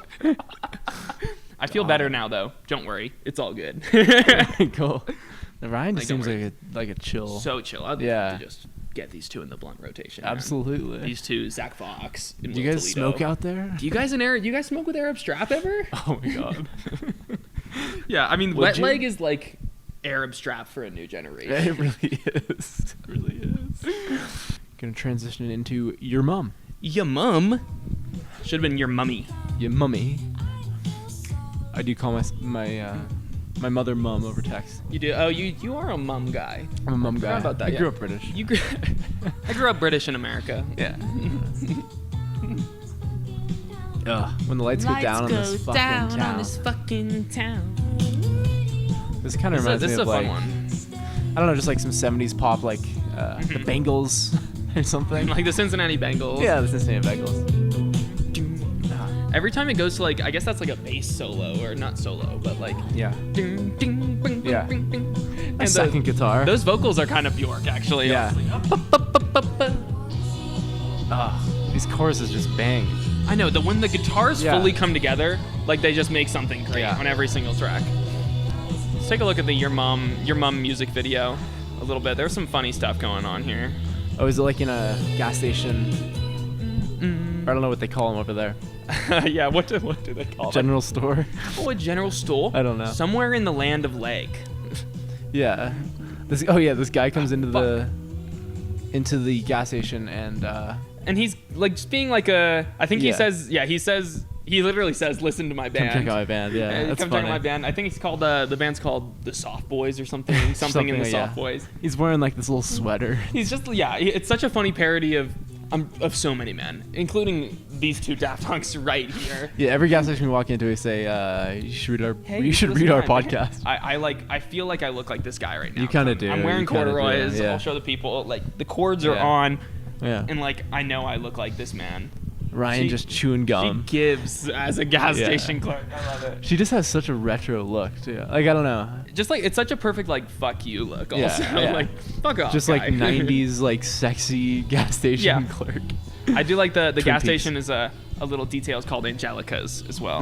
I feel better now, though. Don't worry. It's all good. Cool. Ryan just seems like a chill. So chill. I'd love to just get these two in the blunt rotation. Man. Absolutely. These two, Zach Fox. And Do you guys smoke out there? Do you guys smoke with Arab Strap ever? Oh my god. Yeah, I mean, Wet Leg is like Arab Strap for a new generation. It really is. It really is. Gonna transition into your mum. Your mum? Should have been your mummy. Your mummy. I do call my mother mum over text. You do? Oh, you are a mum guy. I'm a mum guy. How about that? I grew up British. I grew up British in America. Yeah. When the lights go down on this fucking town. This kind of reminds me of like, fun one. I don't know, just like some 70s pop, like the Bengals or something. Like the Cincinnati Bengals. Yeah, the Cincinnati Bengals. Every time it goes to like, I guess that's like a bass solo, or not solo, but like. Yeah. Yeah. And second guitar. Those vocals are kind of Bjork, actually. Yeah. These choruses just bang. I know, when the guitars fully come together, like they just make something great on every single track. Let's take a look at the Your Mum music video a little bit. There's some funny stuff going on here. Oh, is it like in a gas station? I don't know what they call them over there. Yeah, what do they call it? General store? Oh, a general store? I don't know. Somewhere in the land of leg. Yeah. This guy comes into the gas station and he's like just being like I think he literally says, listen to my band. Come check out my band, yeah. That's come funny. check out my band. I think it's called, the band's called The Soft Boys or something. Something in the Soft Boys. He's wearing like this little sweater. He's just, it's such a funny parody of so many men, including these two Daft Punks right here. Yeah, every gas station we walk into, we say, you should read our podcast. I feel like I look like this guy right now. You kind of do. I'm wearing corduroys. I'll show the people, like, the cords are on. Yeah. And, like, I know I look like this man. Ryan just chewing gum. She gives as a gas station clerk. I love it. She just has such a retro look, too. Like, I don't know. Just, like, it's such a perfect, like, fuck you look, also. Yeah. Like, fuck off, just, guy. like, 90s, like, sexy gas station clerk. I do like the gas Peaks. station is a little detail. It's called Angelica's as well.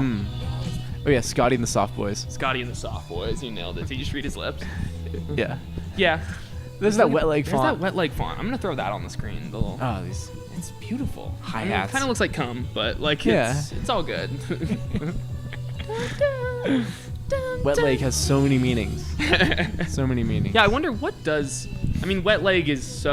Oh, yeah, Scotty and the Soft Boys. Scotty and the Soft Boys. You nailed it. Did you just read his lips? Yeah. Yeah. There's that wet leg font. There's that wet leg font. I'm going to throw that on the screen. These... It's beautiful. Hi-hats. It kind of looks like cum, but like it's all good. Wet leg has so many meanings. So many meanings. Yeah, I wonder wet leg is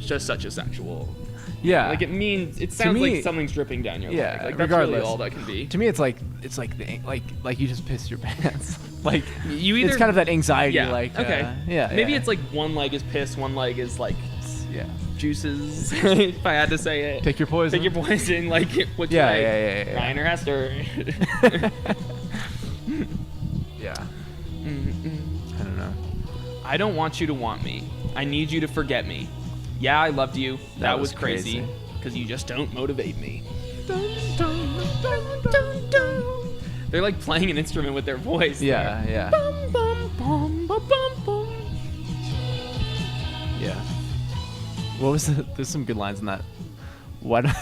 just such a sexual. Yeah. Like it sounds like something's dripping down your leg. Like that's regardless. really all that can be. To me, it's like you just pissed your pants. Like it's kind of that anxiety. Yeah. Like Maybe it's like one leg is piss, one leg is like juices. If I had to say it. Take your poison. Like which way? Ryan or Hester. Yeah. I don't know. I don't want you to want me. I need you to forget me. Yeah, I loved you. That was crazy. Because you just don't motivate me. They're like playing an instrument with their voice. Yeah, there. yeah. Bum, bum, bum, bum, bum, bum. Yeah. What was there's some good lines in that. Why don't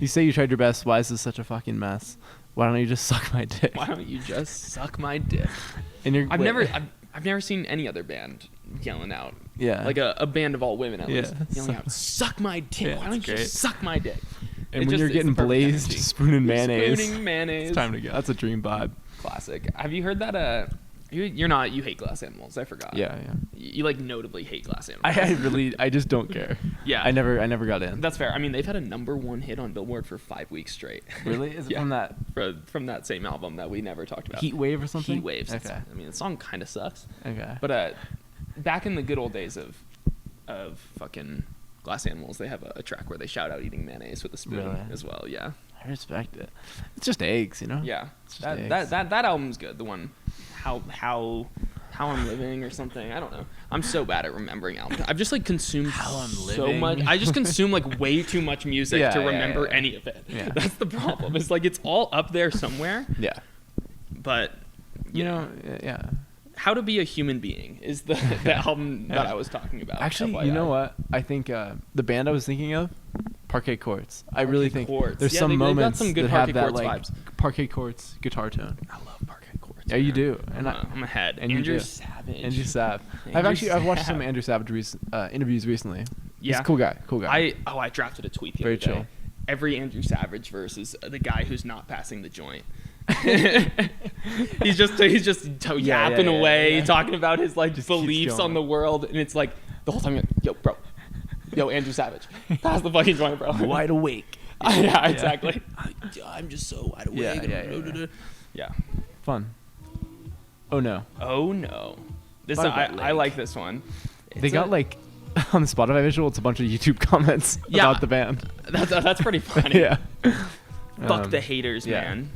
you say you tried your best? Why is this such a fucking mess? Why don't you just suck my dick? Why don't you just suck my dick? And I've never seen any other band yelling out. Yeah. Like a band of all women at least yelling out, "Suck my dick! Yeah, Why don't you just suck my dick?" And when you're getting blazed, spooning mayonnaise. It's time to go. That's a dream vibe. Classic. Have you heard that? You hate Glass Animals. I forgot. Yeah. You like notably hate Glass Animals. I just don't care. Yeah. I never got in. That's fair. I mean, they've had a #1 hit on Billboard for 5 weeks straight. Really? Is it from that? From that same album that we never talked about. Heat Wave or something? Heat Waves. Okay. I mean, the song kind of sucks. Okay. But back in the good old days of fucking Glass Animals, they have a track where they shout out eating mayonnaise with a spoon as well. Yeah. I respect it. It's just eggs, you know? Yeah. It's just that album's good. The one how I'm living or something. I don't know. I'm so bad at remembering albums. I've just like consumed so much. I just consume like way too much music to remember any of it. Yeah. That's the problem. It's like it's all up there somewhere. Yeah. But you know, How to Be a Human Being is the album that I was talking about. Actually, FYI. You know what? I think the band I was thinking of, Parquet Courts. I really think there's some moments that have that like Parquet Courts guitar tone. I love Parquet Courts. Yeah, you do. And I'm ahead. And Andrew Savage. I've watched some Andrew Savage interviews recently. Yeah. He's a cool guy. Cool guy. I drafted a tweet the Very other day. chill. Every Andrew Savage verse is the guy who's not passing the joint. he's just yapping away, talking about his like just beliefs on the world, and it's like the whole time you're like, yo, bro, yo, Andrew Savage, pass the fucking joint, bro. Wide awake. Yeah, exactly. I'm just so wide awake. Yeah. Fun. Oh no. Oh no. This I like this one. They got like on the Spotify visual, it's a bunch of YouTube comments about the band. That's pretty funny. Yeah. Fuck the haters, man.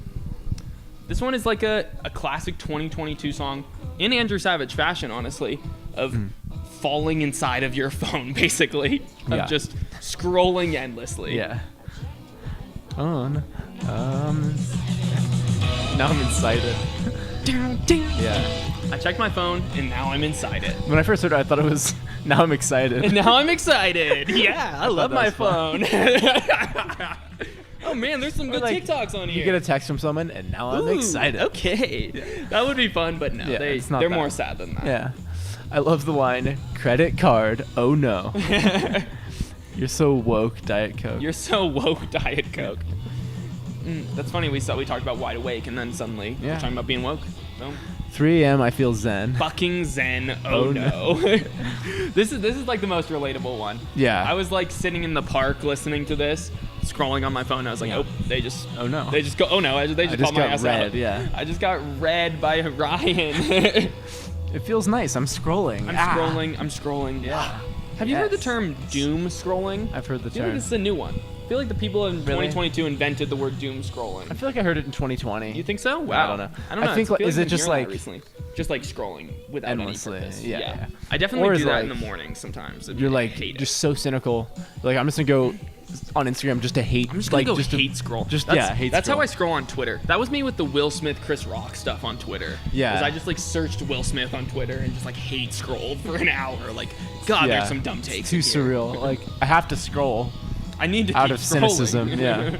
This one is like a classic 2022 song in Andrew Savage fashion, honestly, of falling inside of your phone, basically, of just scrolling endlessly. Yeah. On. Now I'm excited. Yeah. I checked my phone, and now I'm inside it. When I first heard it, I thought it was now I'm excited. And now I'm excited. Yeah, I love my phone. Oh man, there's some good TikToks on here. You get a text from someone, and now I'm excited. Okay, that would be fun, but no, they're more sad than that. Yeah, I love the line, credit card, oh no. You're so woke, Diet Coke. You're so woke, Diet Coke. That's funny, we talked about Wide Awake, and then suddenly we're talking about being woke. Boom. 3 a.m. I feel zen. Fucking zen. Oh no. This is like the most relatable one. Yeah. I was like sitting in the park listening to this, scrolling on my phone. I was like, oh, they just called my ass out. Yeah. I just got read by Ryan. It feels nice. I'm scrolling. I'm scrolling. Yeah. Have you heard the term doom scrolling? I've heard the term. I feel like this is a new one. I feel like the people in 2022 invented the word doom scrolling. I feel like I heard it in 2020. You think so? Wow. I don't know. I think is it just like recently? Just like scrolling without endlessly? Any purpose. Yeah. I definitely do that in the morning sometimes. You're like just so cynical. Like I'm just gonna go on Instagram just to hate. I'm just gonna hate scroll. That's how I scroll on Twitter. That was me with the Will Smith, Chris Rock stuff on Twitter. Yeah. Because I just like searched Will Smith on Twitter and just like hate scrolled for an hour. Like, God, there's some dumb takes. It's too surreal. Like I have to scroll. I need to out keep of scrolling. cynicism. Yeah.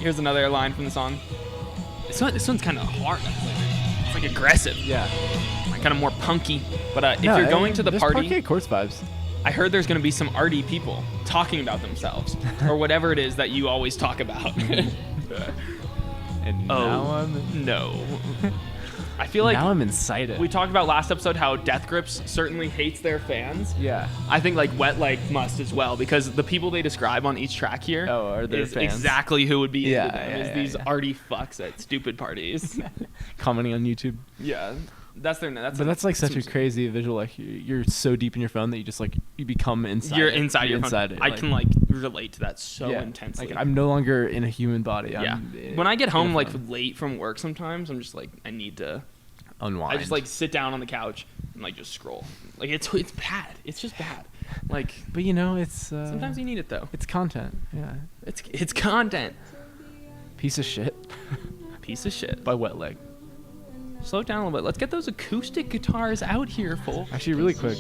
Here's another line from the song. This one's kind of hard. It's like aggressive. Yeah. Kind of more punky. But if you're going to the party, parquet course vibes. I heard there's going to be some arty people talking about themselves or whatever it is that you always talk about. And now no. I feel like now I'm incited. We talked about last episode how Death Grips certainly hates their fans. Yeah. I think like Wet Leg must as well, because the people they describe on each track here are their is fans. Exactly who would be into them, these arty fucks at stupid parties. Commenting on YouTube. Yeah. That's like such a crazy visual. Like you're so deep in your phone that you just like you become inside. You're inside your phone. It. I can like relate to that so intensely. Like I'm no longer in a human body. Yeah. When I get home like late from work, sometimes I'm just like I need to unwind. I just like sit down on the couch and like just scroll. Like it's bad. It's just bad. Like, but you know it's sometimes you need it though. It's content. Yeah. It's content. Piece of shit. Piece of shit by Wet Leg. Slow it down a little bit. Let's get those acoustic guitars out here, folks. Actually, really quick.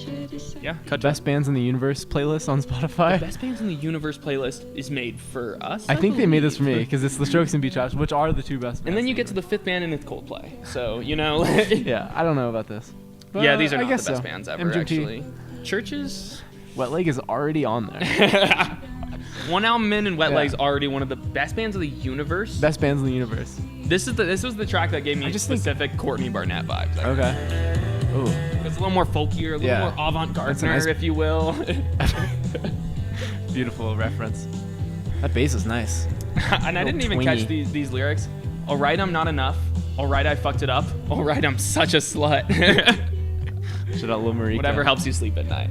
Yeah. Best Bands in the Universe playlist on Spotify. The Best Bands in the Universe playlist is made for us. I think they made this for me because it's the Strokes and Beach House, which are the two best bands. And then you get to the fifth band and it's Coldplay. So, you know. Yeah, I don't know about this. But yeah, these are not the best bands ever, MGMT. Actually. Churches. Wet Leg is already on there. One album in and Wet Leg's already one of the best bands of the universe. Best bands in the universe. This was the track that gave me specific Courtney Barnett vibes. Okay. Ooh. It's a little more folkier, a little more avant-garde, if you will. Beautiful reference. That bass is nice. And I didn't even catch these lyrics. All right, I'm not enough. All right, I fucked it up. All right, I'm such a slut. Shout out Lil Marika. Whatever helps you sleep at night.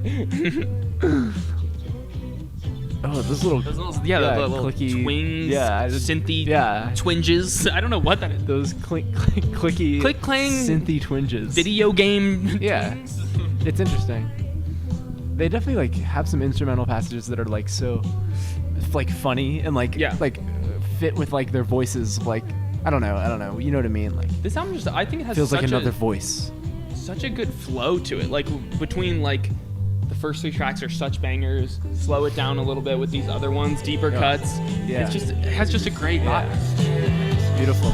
Oh, those little the little clicky twings, synthy twinges. I don't know what that is. Those clicky, click-clang, synthy twinges. Video game. Yeah, it's interesting. They definitely like have some instrumental passages that are like so, like funny and like fit with like their voices. Like I don't know. You know what I mean? Like this album I think it has feels like another voice. Such a good flow to it. Like between like. The first 3 tracks are such bangers. Slow it down a little bit with these other ones, deeper cuts. Yeah. It has just a great vibe. It's beautiful.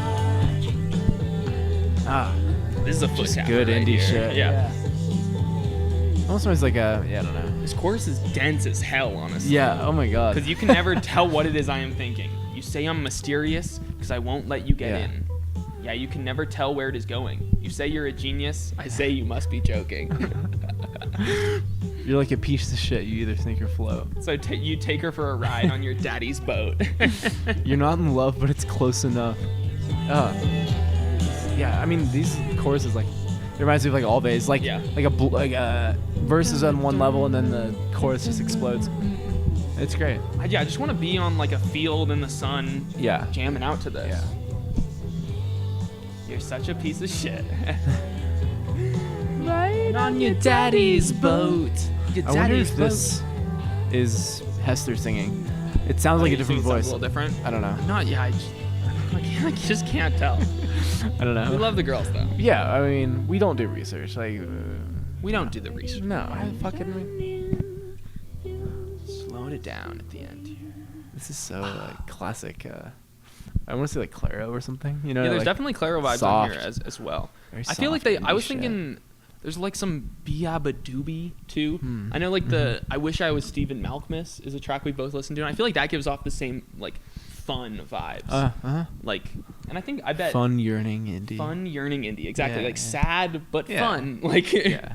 This is a foot tap. Good indie shit. Yeah. Almost sounds like I don't know. This chorus is dense as hell, honestly. Yeah, oh my god. Because you can never tell what it is I am thinking. You say I'm mysterious because I won't let you get in. Yeah, you can never tell where it is going. You say you're a genius. I say you must be joking. You're like a piece of shit. You either sink or float. So you take her for a ride on your daddy's boat. You're not in love, but it's close enough. Yeah, I mean, these choruses, like, it reminds me of, like, Always. Like, like a verse is on one level, and then the chorus just explodes. It's great. I just want to be on, like, a field in the sun. Yeah. Jamming out to this. Yeah. You're such a piece of shit. Right on your daddy's boat. I wonder if this is Hester singing. It sounds like a different voice. A little different. I don't know. I just can't tell. I don't know. We love the girls though. Yeah, I mean, we don't do research. Like, we don't do the research. No, I fucking slowed it down at the end here. This is so like classic. I want to say like Claro or something. You know, yeah, there's like definitely Claro vibes on here as well. I feel like I was thinking there's like some Biabba too. I know like the I Wish I Was Stephen Malkmus is a track we both listened to, and I feel like that gives off the same like fun vibes. Like, and I bet fun yearning indie. Exactly, like sad but fun. Like yeah.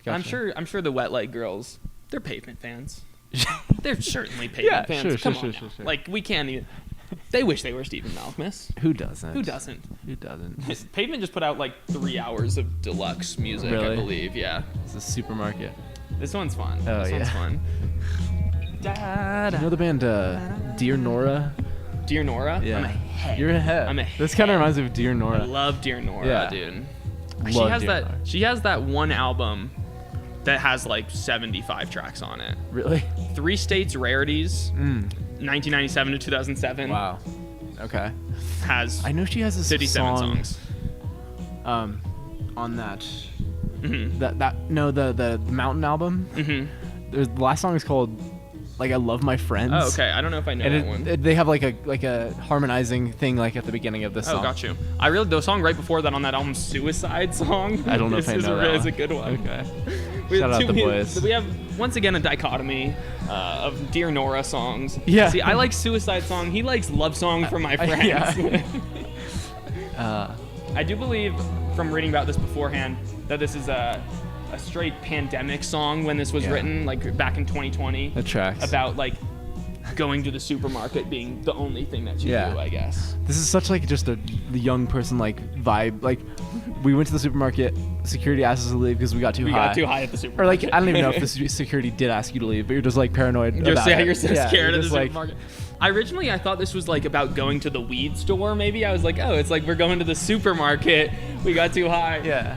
Gotcha. I'm sure the Wet Leg Girls, they're Pavement fans. They're certainly Pavement fans. Come on now. Like we can't even. They wish they were Stephen Malkmus. Who doesn't? Pavement just put out like 3 hours of deluxe music, really? I believe. Yeah. It's a supermarket. This one's fun. Oh, this one's fun. Do you know the band Dear Nora? Dear Nora? Yeah. I'm a head. You're a head. This kind of reminds me of Dear Nora. I love Dear Nora, dude. Nora. She has that one album that has like 75 tracks on it. Really? 3 States Rarities. 1997 to 2007. Wow. Okay. I know she has a 57 song, songs. On that. The Mountain album. The last song is called like I Love My Friends. Oh, okay. I don't know if I know that one. They have like a harmonizing thing like at the beginning of this song. Oh, got you. The song right before that on that album, Suicide Song. I don't know if I know that. It's a good one. Okay. Shout out the boys. We have once again a dichotomy of Dear Nora songs. Yeah. See, I like Suicide Song. He likes Love Song for My Friends. I do believe from reading about this beforehand that this is a straight pandemic song when this was written, like back in 2020. That tracks. About like going to the supermarket being the only thing that you do, I guess. This is such like just the young person like vibe. Like we went to the supermarket, security asked us to leave because we got too high. We got too high at the supermarket. Or like I don't even know if the security did ask you to leave, but you're just like paranoid. You're so scared of the like, supermarket. I thought this was like about going to the weed store. Maybe I was like, oh, it's like we're going to the supermarket. We got too high. Yeah.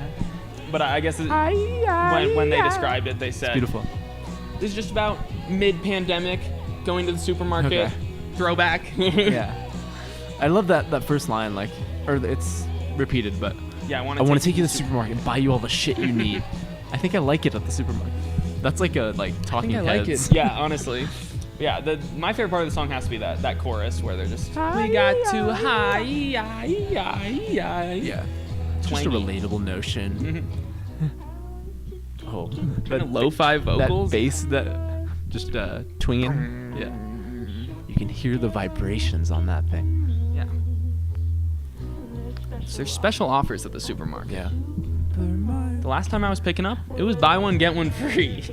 But I guess when they described it, they said, it's beautiful. This is just about mid-pandemic, going to the supermarket, throwback. Yeah. I love that first line, like, or it's repeated, but yeah, I want to take you to the supermarket and buy you all the shit you need. I think I like it at the supermarket. That's like a Talking Heads. I like it. Yeah, honestly. Yeah, my favorite part of the song has to be that chorus where they're just, we got too high, yeah. Just a relatable notion. Oh, that lo-fi vocals, that bass, that just twinging. Yeah, you can hear the vibrations on that thing. Yeah. So there's special offers at the supermarket. Yeah. The last time I was picking up, it was buy one get one free.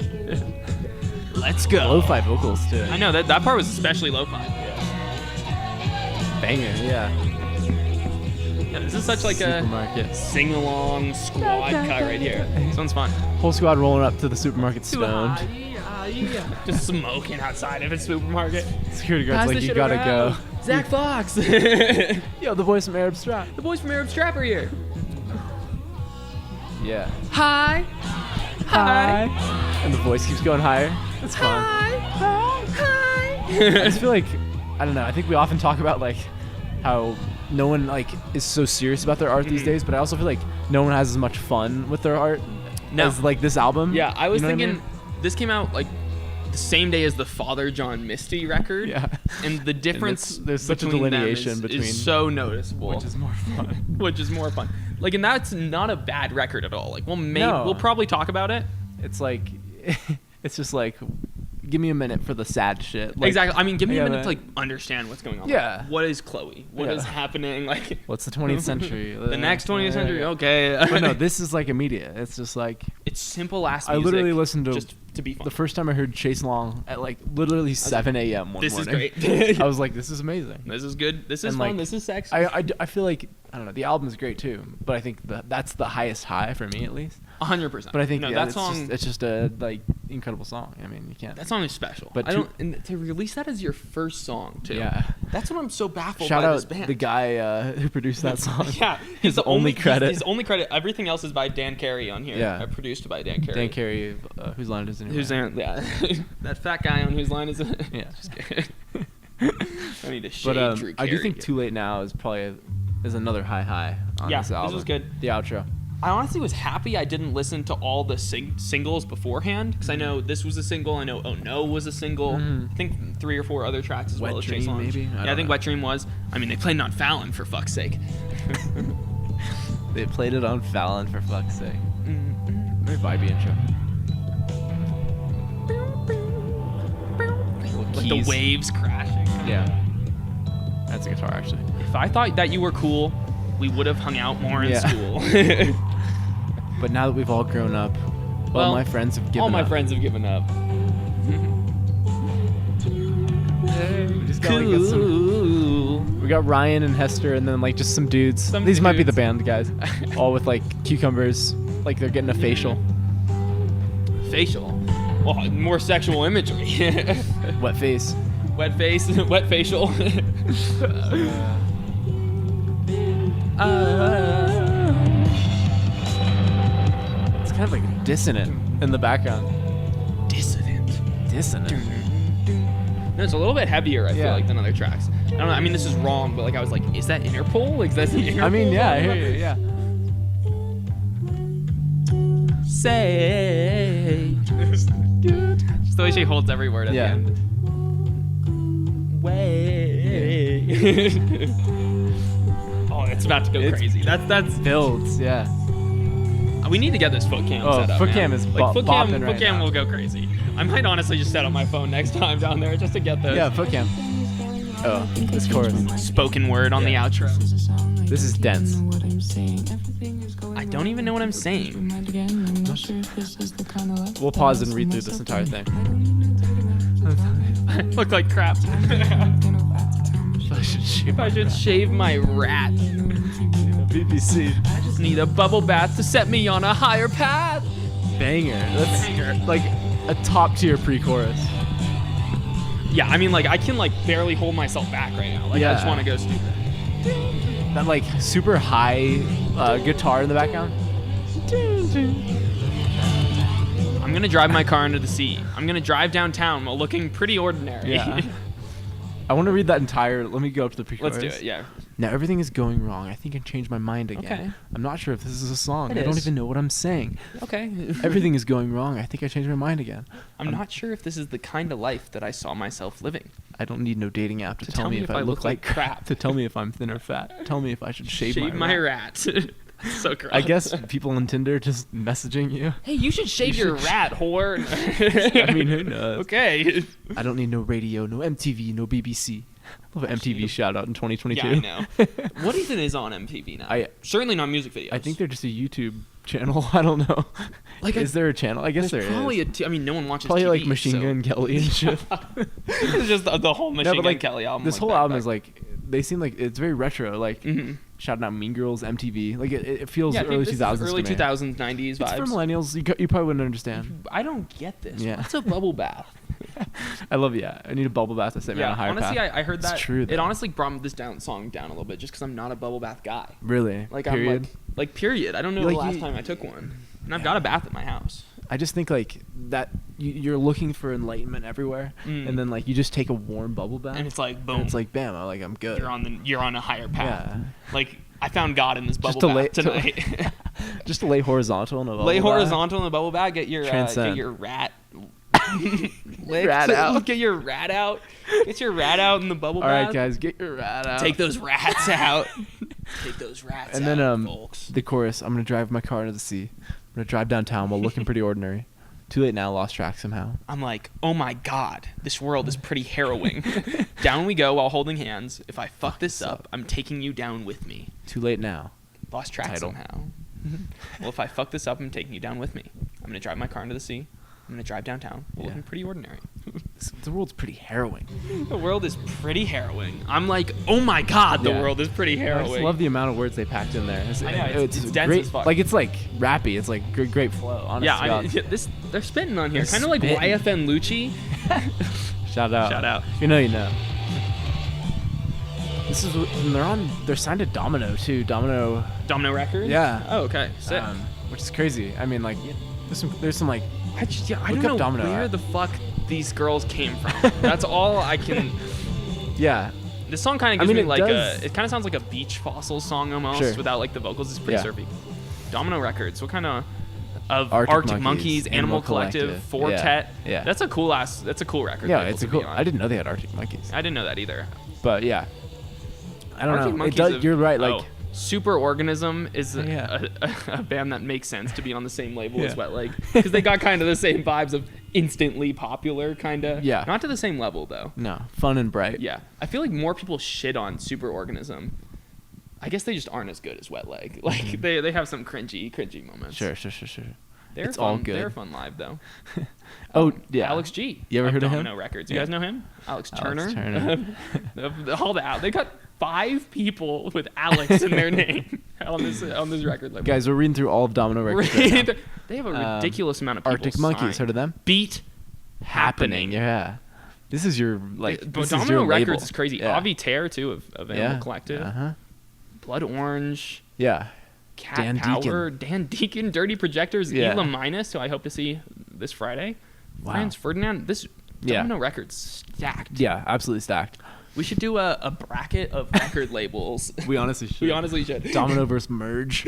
Let's go. Lo-fi vocals too. I know that part was especially lo-fi. Yeah. Banger. Yeah. Yeah, this is such like a sing-along squad cut right here. This one's fun. Whole squad rolling up to the supermarket stoned. Just smoking outside of a supermarket. Security guard's like, you gotta go. Zach Fox. Yo, the boys from Arab Strap. The boys from Arab Strap are here. Yeah. Hi. And the voice keeps going higher. It's fun. Hi. I just feel like, I don't know, I think we often talk about like how no one like is so serious about their art these days, but I also feel like no one has as much fun with their art as like this album. Yeah, I was thinking this came out like the same day as the Father John Misty record. Yeah. And the difference there's such a delineation them between is so noticeable. Which is more fun. Like, and that's not a bad record at all. Like, No. we'll probably talk about it. It's like, it's just like, give me a minute for the sad shit. Like, Exactly. I mean, give me a minute that. to like understand what's going on. Yeah. Like, what is Chloe? What is happening? Like, what's the 20th century? The next 20th century. Okay. But no, this is like immediate. It's just like, it's simple ass I music. literally listened to just to be fun. the first time I heard Chaise Longue at like literally 7 a.m. one This morning. is great. I was like, this is amazing. This is good. This is And, fun. like, This is sexy. I feel like, I don't know, the album is great too, but I think that's the highest high for me at least. 100%. But I think no, yeah, that song. it's just a like incredible song. I mean, you can't. That song is special. But I don't. And to release that as your first song too. Yeah. That's what I'm so baffled Shout by out this band. the guy who produced that song. Yeah, his the only credit. His only credit. Everything else is by Dan Carey on here. Yeah. Produced by Dan Carey. Dan Carey, whose line is it? Who's in? Yeah. That fat guy on whose line is it? Yeah. Just kidding. I need to shade But Drew I do Carey think here. Too Late Now is probably is another high on Yeah, this this album. was good. The outro. I honestly was happy I didn't listen to all the singles beforehand because I know this was a single. I know Oh No was a single. I think 3 or 4 other tracks as Wet well as Dream, Chaise Longue. maybe? I Yeah, I don't think know. Wet Dream was. I mean, they played on Fallon for fuck's sake. They played it on Fallon for fuck's sake. Very vibey intro. Like the waves crashing. Yeah. That's a guitar actually. If I thought that you were cool, we would have hung out more in Yeah. school. But now that we've all grown up, all my friends have given up. All my friends have given up. We just gotta get some. We got Ryan and Hester, and then like just some dudes. These might be the band guys, all with like cucumbers, like they're getting a facial. Facial. Well, more sexual imagery. Wet face. Wet face, wet facial. It's kind of like dissonant in the background. Dissonant. No, it's a little bit heavier, I feel Yeah. like, than other tracks. I don't know, I mean, this is wrong, but like I was like, is that Interpol? Like, is that Interpol? I mean, yeah, I hear you, yeah. Say. Just the way she holds every word at Yeah. the end. Way. Oh, it's about to go It's- crazy. That's. Builds, yeah. We need to get this foot cam Oh, set up. foot man. cam is like foot cam. bopping Foot right cam now. will go crazy. I might honestly just set up my phone next time down there just to get this. Yeah, foot cam. Oh, this chorus. Spoken word on the outro. This is dense. I don't even know what I'm saying. We'll pause and read through this entire thing. I look like crap. If I should shave my rat. BBC. I just need a bubble bath to set me on a higher path. Banger. That's like a top tier pre-chorus. Yeah, I mean, like, I can, like, barely hold myself back right now. Like, I just Yeah. want to go stupid. That like super high guitar in the background. I'm going to drive my car into the sea. I'm going to drive downtown while looking pretty ordinary. Yeah. I want to read that entire. Let me go up to the pre-chorus. Let's do it, yeah. Now everything is going wrong. I think I changed my mind again. Okay. I'm not sure if this is a song. It I don't is. even know what I'm saying. Okay. Everything is going wrong. I think I changed my mind again. I'm not sure if this is the kind of life that I saw myself living. I don't need no dating app to tell me if I look like crap. To tell me if I'm thin or fat. Tell me if I should shave my rat. So gross. I guess people on Tinder just messaging you. Hey, you should shave your rat, whore. I mean, who knows? Okay. I don't need no radio, no MTV, no BBC. I love an MTV shout out in 2022. Yeah, I know. What even is on MTV now? Certainly not music videos. I think they're just a YouTube channel. I don't know. Like, is there a channel? I guess there is. probably I mean, no one watches Probably TV, like Machine so. Gun Kelly and shit. It's just the whole Machine No, but Gun like Kelly album. this like whole back, album back. is like they seem like it's very retro. Like shouting out Mean Girls, MTV. Like it feels Yeah, I think early this is 2000s. early to me. 2000s, 90s It's vibes. for millennials. You probably wouldn't understand. I don't get this. Yeah. What's a bubble bath? I love yeah. I need a bubble bath to set me on a higher honestly, path. I heard that. It's true. It though. honestly brought this song down a little bit, just because I'm not a bubble bath guy. Really. Like Period. I'm like period. I don't know Like, the last you- time I took one, and I've got a bath at my house. I just think like that you're looking for enlightenment everywhere, and then like you just take a warm bubble bath, And it's like boom. and it's like bam, I'm good. You're on a higher path. Yeah. Like I found God in this bubble to bath lay- tonight. Just to lay horizontal in a bubble Lay bath. horizontal in the bubble bag. Get your Transcend. rat. licked. Rat out. Get your rat out. Get your rat out in the bubble All bath. right, guys, get your rat out. Take those rats out. Take those rats and out, then folks. the chorus, I'm gonna drive my car into the sea. I'm gonna drive downtown while looking pretty ordinary. Too late now, lost track somehow. I'm like, oh my god, this world is pretty harrowing. Down we go while holding hands. If I fuck this up, I'm taking you down with me. Too late now. Lost track Title. somehow. Well, if I fuck this up, I'm taking you down with me. I'm gonna drive my car into the sea. I'm gonna drive downtown. Looking pretty ordinary. The world's pretty harrowing. The world is pretty harrowing. I'm like, oh my god, the world is pretty harrowing. I just love the amount of words they packed in there. I know, it's dense great, as fuck. Like, it's like rappy. It's like great flow. Honestly, Yeah, I mean, they're spitting on here, kind of like spitting. YFN Lucci. Shout out. Shout out. If you know, you know. This is and they're signed to Domino too. Domino Records. Yeah. Oh, okay. Sick. Which is crazy. I mean, like, there's some like. I Look don't know up Domino where app. the fuck these girls came from. That's all I can. Yeah. This song kind of gives me it like does. it kind of sounds like a Beach Fossils song almost, Sure. without like the vocals. It's pretty Yeah. surfy. Domino Records. What kind of Arctic Monkeys, Animal Collective, Fortet. Yeah. That's a cool record. Yeah, label it's to a be cool. on. I didn't know they had Arctic Monkeys. I didn't know that either. But yeah. I don't Arctic know. Monkeys It does. have- You're right. Like. Superorganism is a band that makes sense to be on the same label as Wet Leg, because they got kind of the same vibes of instantly popular, kind of. Yeah. Not to the same level though. No, fun and bright. Yeah, I feel like more people shit on Superorganism. I guess they just aren't as good as Wet Leg. Like they have some cringy moments. Sure. They're It's fun. all good. They're fun live though. Oh yeah. Alex G. You ever heard of him? Domino Records. You Yeah. guys know him? Alex Turner. Alex Turner. They got 5 people with Alex in their name on this record label. Guys, we're reading through all of Domino Records. Right now. They have a ridiculous amount of people. Arctic Monkeys. signed. Heard of them? Beat Happening. Yeah. This is your like. But This Domino is your Records label. is crazy. Yeah. Avi Tear too of Animal Collective. Uh-huh. Blood Orange. Yeah. Cat Dan Power. Dan Deacon. Dirty Projectors. Yeah. Ela Minus, who I hope to see this Friday. Wow. Franz Ferdinand. This Yeah. Domino Records stacked. Yeah, absolutely stacked. We should do a bracket of record labels. We honestly should. We honestly should. Domino versus Merge.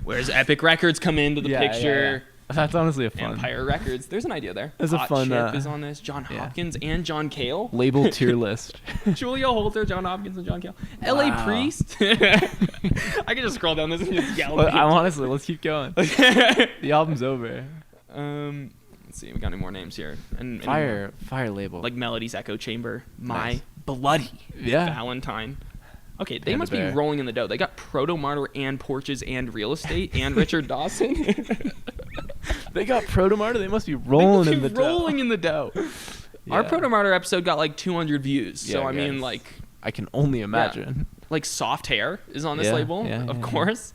Where's Epic Records come into the picture? That's honestly a fun Empire Records. There's an idea there. That's a Hot fun, Chip is on this. John Hopkins and John Cale. label tier list. Julia Holter, John Hopkins, and John Cale. Wow. L.A. Priest. I can just scroll down this and just yell. Well, honestly, let's keep going. The album's over. Let's see. We got any more names here? And Fire label. like Melody's Echo Chamber. My Nice. Bloody Yeah. Valentine. Okay, they And must the be Bear. rolling in the dough. They got Proto Martyr and Porches and Real Estate and Richard Dawson. They got Protomartyr. They must be rolling in the dough. rolling in the dough. Our Yeah. Proto Martyr episode got like 200 views. So Yeah, I mean, guys. like I can only imagine. like Soft Hair is on this Yeah, label, yeah, of yeah. course.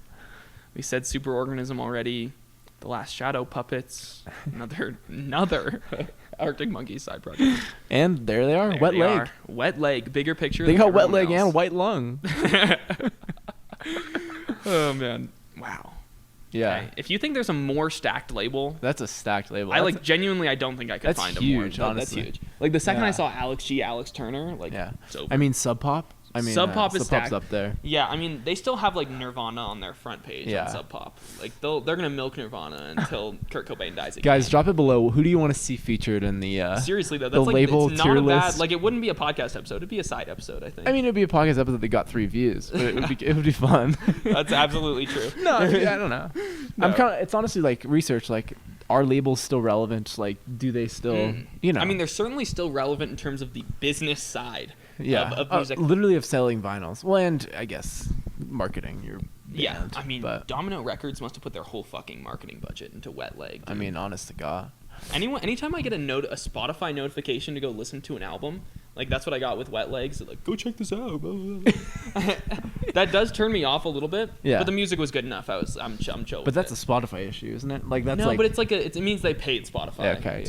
We said Superorganism already. The Last Shadow Puppets. Another Arctic Monkeys side project. And there they are. There Wet they Leg. are. Wet Leg, bigger picture. They than got Wet everyone Leg else. and White Lung. Oh man. Wow. Yeah. Okay. If you think there's a more stacked label, That's a stacked label. I That's like genuinely I don't think I could that's find huge, a more. honestly. That's huge. Like the second Yeah. I saw Alex G, Alex Turner, like Yeah. it's over. I mean, Sub Pop. Sub Pop is Sub Pop's stacked. up there. Yeah, I mean they still have like Nirvana on their front page Yeah. on Sub Pop. Like they're gonna milk Nirvana until Kurt Cobain dies again. Guys, drop it below. Who do you want to see featured in the? Seriously though, the that's like label it's not tier a bad. list? Like it wouldn't be a podcast episode. It'd be a side episode, I think. I mean, it'd be a podcast episode that got 3 views, but it would be fun. that's absolutely true. No, I don't know. I'm kind of. It's honestly like research. Like, are labels still relevant? Like, do they still? You know. I mean, they're certainly still relevant in terms of the business side. yeah, Of music. literally of selling vinyls. Well, and I guess marketing your Yeah, band, I mean, but Domino Records must have put their whole fucking marketing budget into Wet Leg. I dude. mean, honest to God. Anytime I get a Spotify notification to go listen to an album, like that's what I got with Wet Legs. Like, go check this out. That does turn me off a little bit. Yeah. But the music was good enough. I'm chill. But that's a Spotify issue, isn't it? Like that's no, like but it's like it means they paid Spotify. Okay,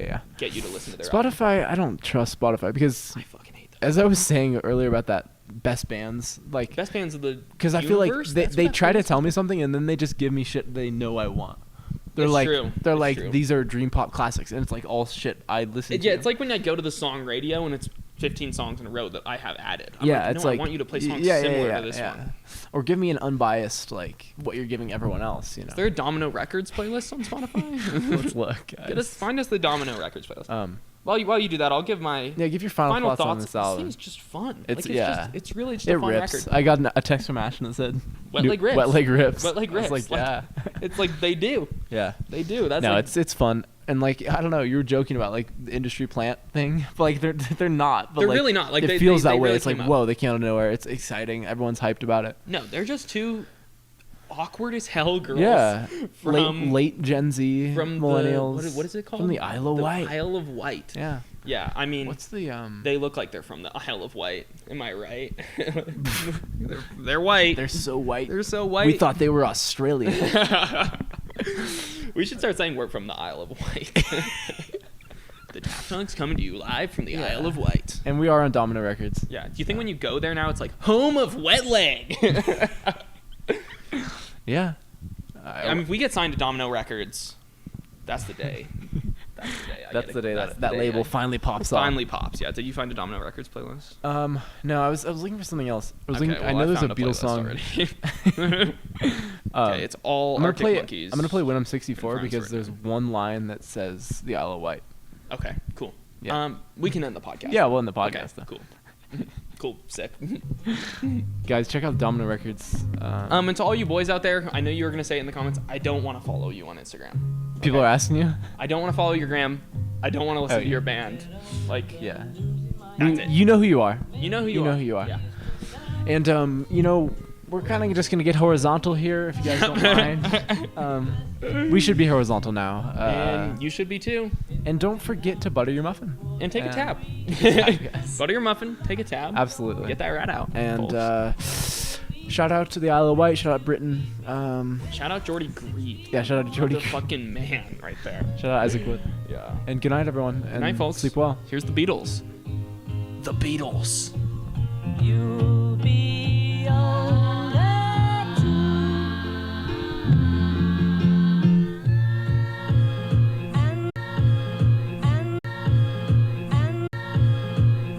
yeah. Get you to listen to their album. Spotify. I don't trust Spotify because, I fucking hate them. as I was saying earlier about that best bands, like Best bands of the because I feel like universe? they That's what that try to means? tell me something and then they just give me shit they know I want. They're It's like true. they're It's like true. these are dream pop classics and it's like all shit I listen to. Yeah, it's like when I go to the song radio and it's 15 songs in a row that I have added. I'm yeah, like, it's no, like I want you to play songs yeah, similar yeah, to this yeah. one. Or give me an unbiased like what you're giving everyone else. You know. Is there a Domino Records playlist on Spotify? Let's look. Guys. Find us the Domino Records playlist. While you do that, I'll give my give your final thoughts on this album. This thing's just fun. It's really just a fun rips. record. I got a text from Ashton that said Wet leg rips. Wet leg rips. Wet leg rips. I was like, yeah. It's like they do. Yeah. They do. That's no, like, it's fun. And like, I don't know, you were joking about like the industry plant thing, but like they're not. But they're like, really not. Like it feels that way. Really it's like, whoa, they came out of nowhere. It's exciting. Everyone's hyped about it. No, they're just two awkward as hell girls. Yeah. From late Gen Z, from millennials. What is it called? From the Isle of Wight. Isle of Wight. Yeah. Yeah, I mean, what's the They look like they're from the Isle of Wight. Am I right? they're white. They're so white. They're so white. We thought they were Australian. We should start saying we're from the Isle of Wight. The Daft Punk's coming to you live from the Isle of Wight. And we are on Domino Records. Yeah. Do you think when you go there now, it's like home of Wet Leg? Yeah. I mean, if we get signed to Domino Records, that's the day. That's the day. That label finally pops off. Finally pops. Yeah. Did you find a Domino Records playlist? No, I was looking for something else. I know there's a Beatles song. Okay, it's all Arctic Monkeys. I'm gonna play When I'm 64 because there's one line that says the Isle of Wight. Okay, cool. Yeah. We can end the podcast. Yeah, we'll end the podcast. Okay, cool. Cool, sick. Guys, check out Domino Records. And to all you boys out there, I know you were gonna say it in the comments. I don't want to follow you on Instagram. People are asking you. I don't want to follow your gram. I don't want to listen to your band. Like, yeah. That's it. You know who you are. You know who you are. You know who you are. Yeah. And we're kind of just gonna get horizontal here, if you guys don't mind. We should be horizontal now. And you should be too. And don't forget to butter your muffin. And take a tab. Butter your muffin. Take a tab. Absolutely. Get that rat out. And shout out to the Isle of Wight. Shout out Britain. Shout out Jordy Greed. Yeah, shout out to Jordy. The fucking man right there. Shout out Isaac Wood. Yeah. And good night, everyone. And good night, folks. Sleep well. Here's the Beatles. The Beatles. You'll be all